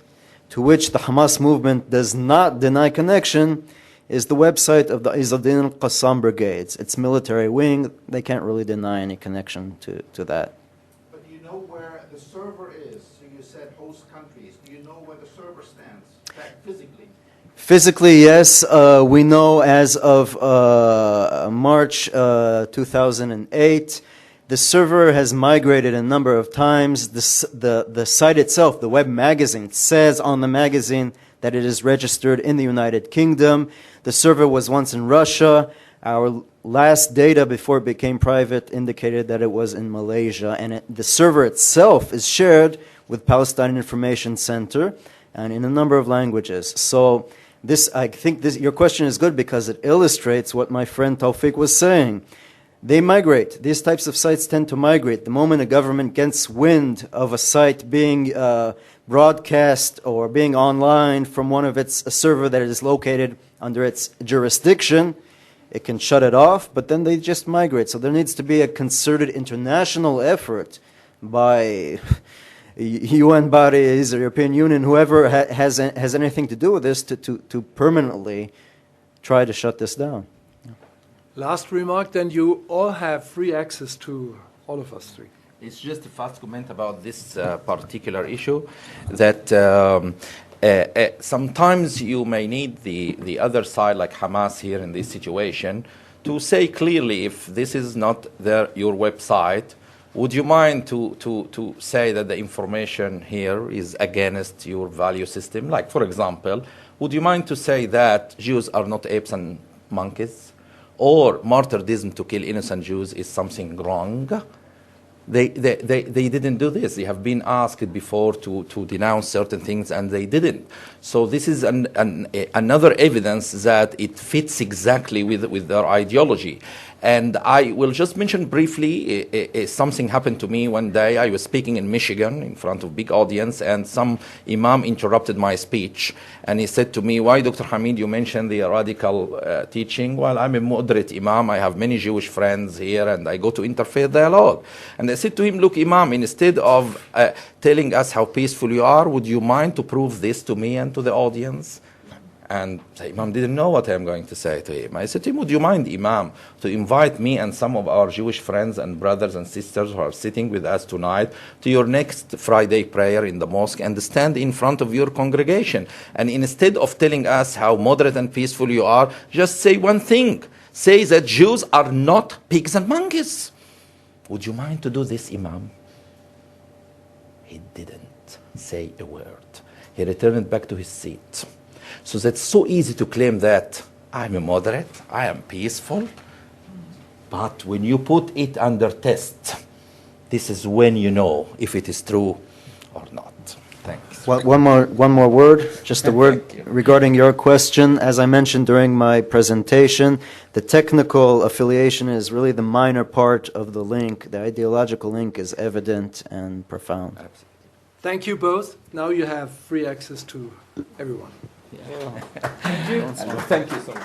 to which the Hamas movement does not deny connection is the website of the Izz-ad-Din al-Qassam brigades. Its military wing. They can't really deny any connection to that. But do you know where the server is? So you said host countries. Do you know where the server stands physically? Physically, yes. We know as of March 2008, the server has migrated a number of times. The site itself, the web magazine, says on the magazine that it is registered in the United Kingdom. The server was once in Russia. Our last data before it became private indicated that it was in Malaysia. And the server itself is shared with Palestine Information Center and in a number of languages. So I think your question is good because it illustrates what my friend Tawfiq was saying. They migrate. These types of sites tend to migrate. The moment a government gets wind of a site being broadcast or being online from a server that is located under its jurisdiction, it can shut it off, but then they just migrate. So there needs to be a concerted international effort by UN bodies or European Union, whoever has anything to do with this, to permanently try to shut this down. Last remark, then you all have free access to all of us three. It's just a fast comment about this particular issue, that sometimes you may need the other side, like Hamas here in this situation, to say clearly if this is not your website, would you mind to say that the information here is against your value system? Like, for example, would you mind to say that Jews are not apes and monkeys? Or martyrdom to kill innocent Jews is something wrong? They didn't do this. They have been asked before to denounce certain things, and they didn't. So this is another evidence that it fits exactly with their ideology. And I will just mention briefly, something happened to me one day. I was speaking in Michigan in front of a big audience, and some imam interrupted my speech. And he said to me, "Why, Dr. Hamid, you mentioned the radical teaching?" "Well, I'm a moderate imam. I have many Jewish friends here, and I go to interfaith dialogue." And I said to him, "Look, imam, instead of telling us how peaceful you are, would you mind to prove this to me and to the audience?" And the imam didn't know what I'm going to say to him. I said to him, "Would you mind, imam, to invite me and some of our Jewish friends and brothers and sisters who are sitting with us tonight to your next Friday prayer in the mosque and stand in front of your congregation? And instead of telling us how moderate and peaceful you are, just say one thing. Say that Jews are not pigs and monkeys. Would you mind to do this, imam?" He didn't say a word. He returned back to his seat. So that's so easy to claim that I'm a moderate, I am peaceful. But when you put it under test, this is when you know if it is true or not. Thanks. Well, one more word, just a word regarding your question. As I mentioned during my presentation, the technical affiliation is really the minor part of the link. The ideological link is evident and profound. Absolutely. Thank you both. Now you have free access to everyone. Thank you so much.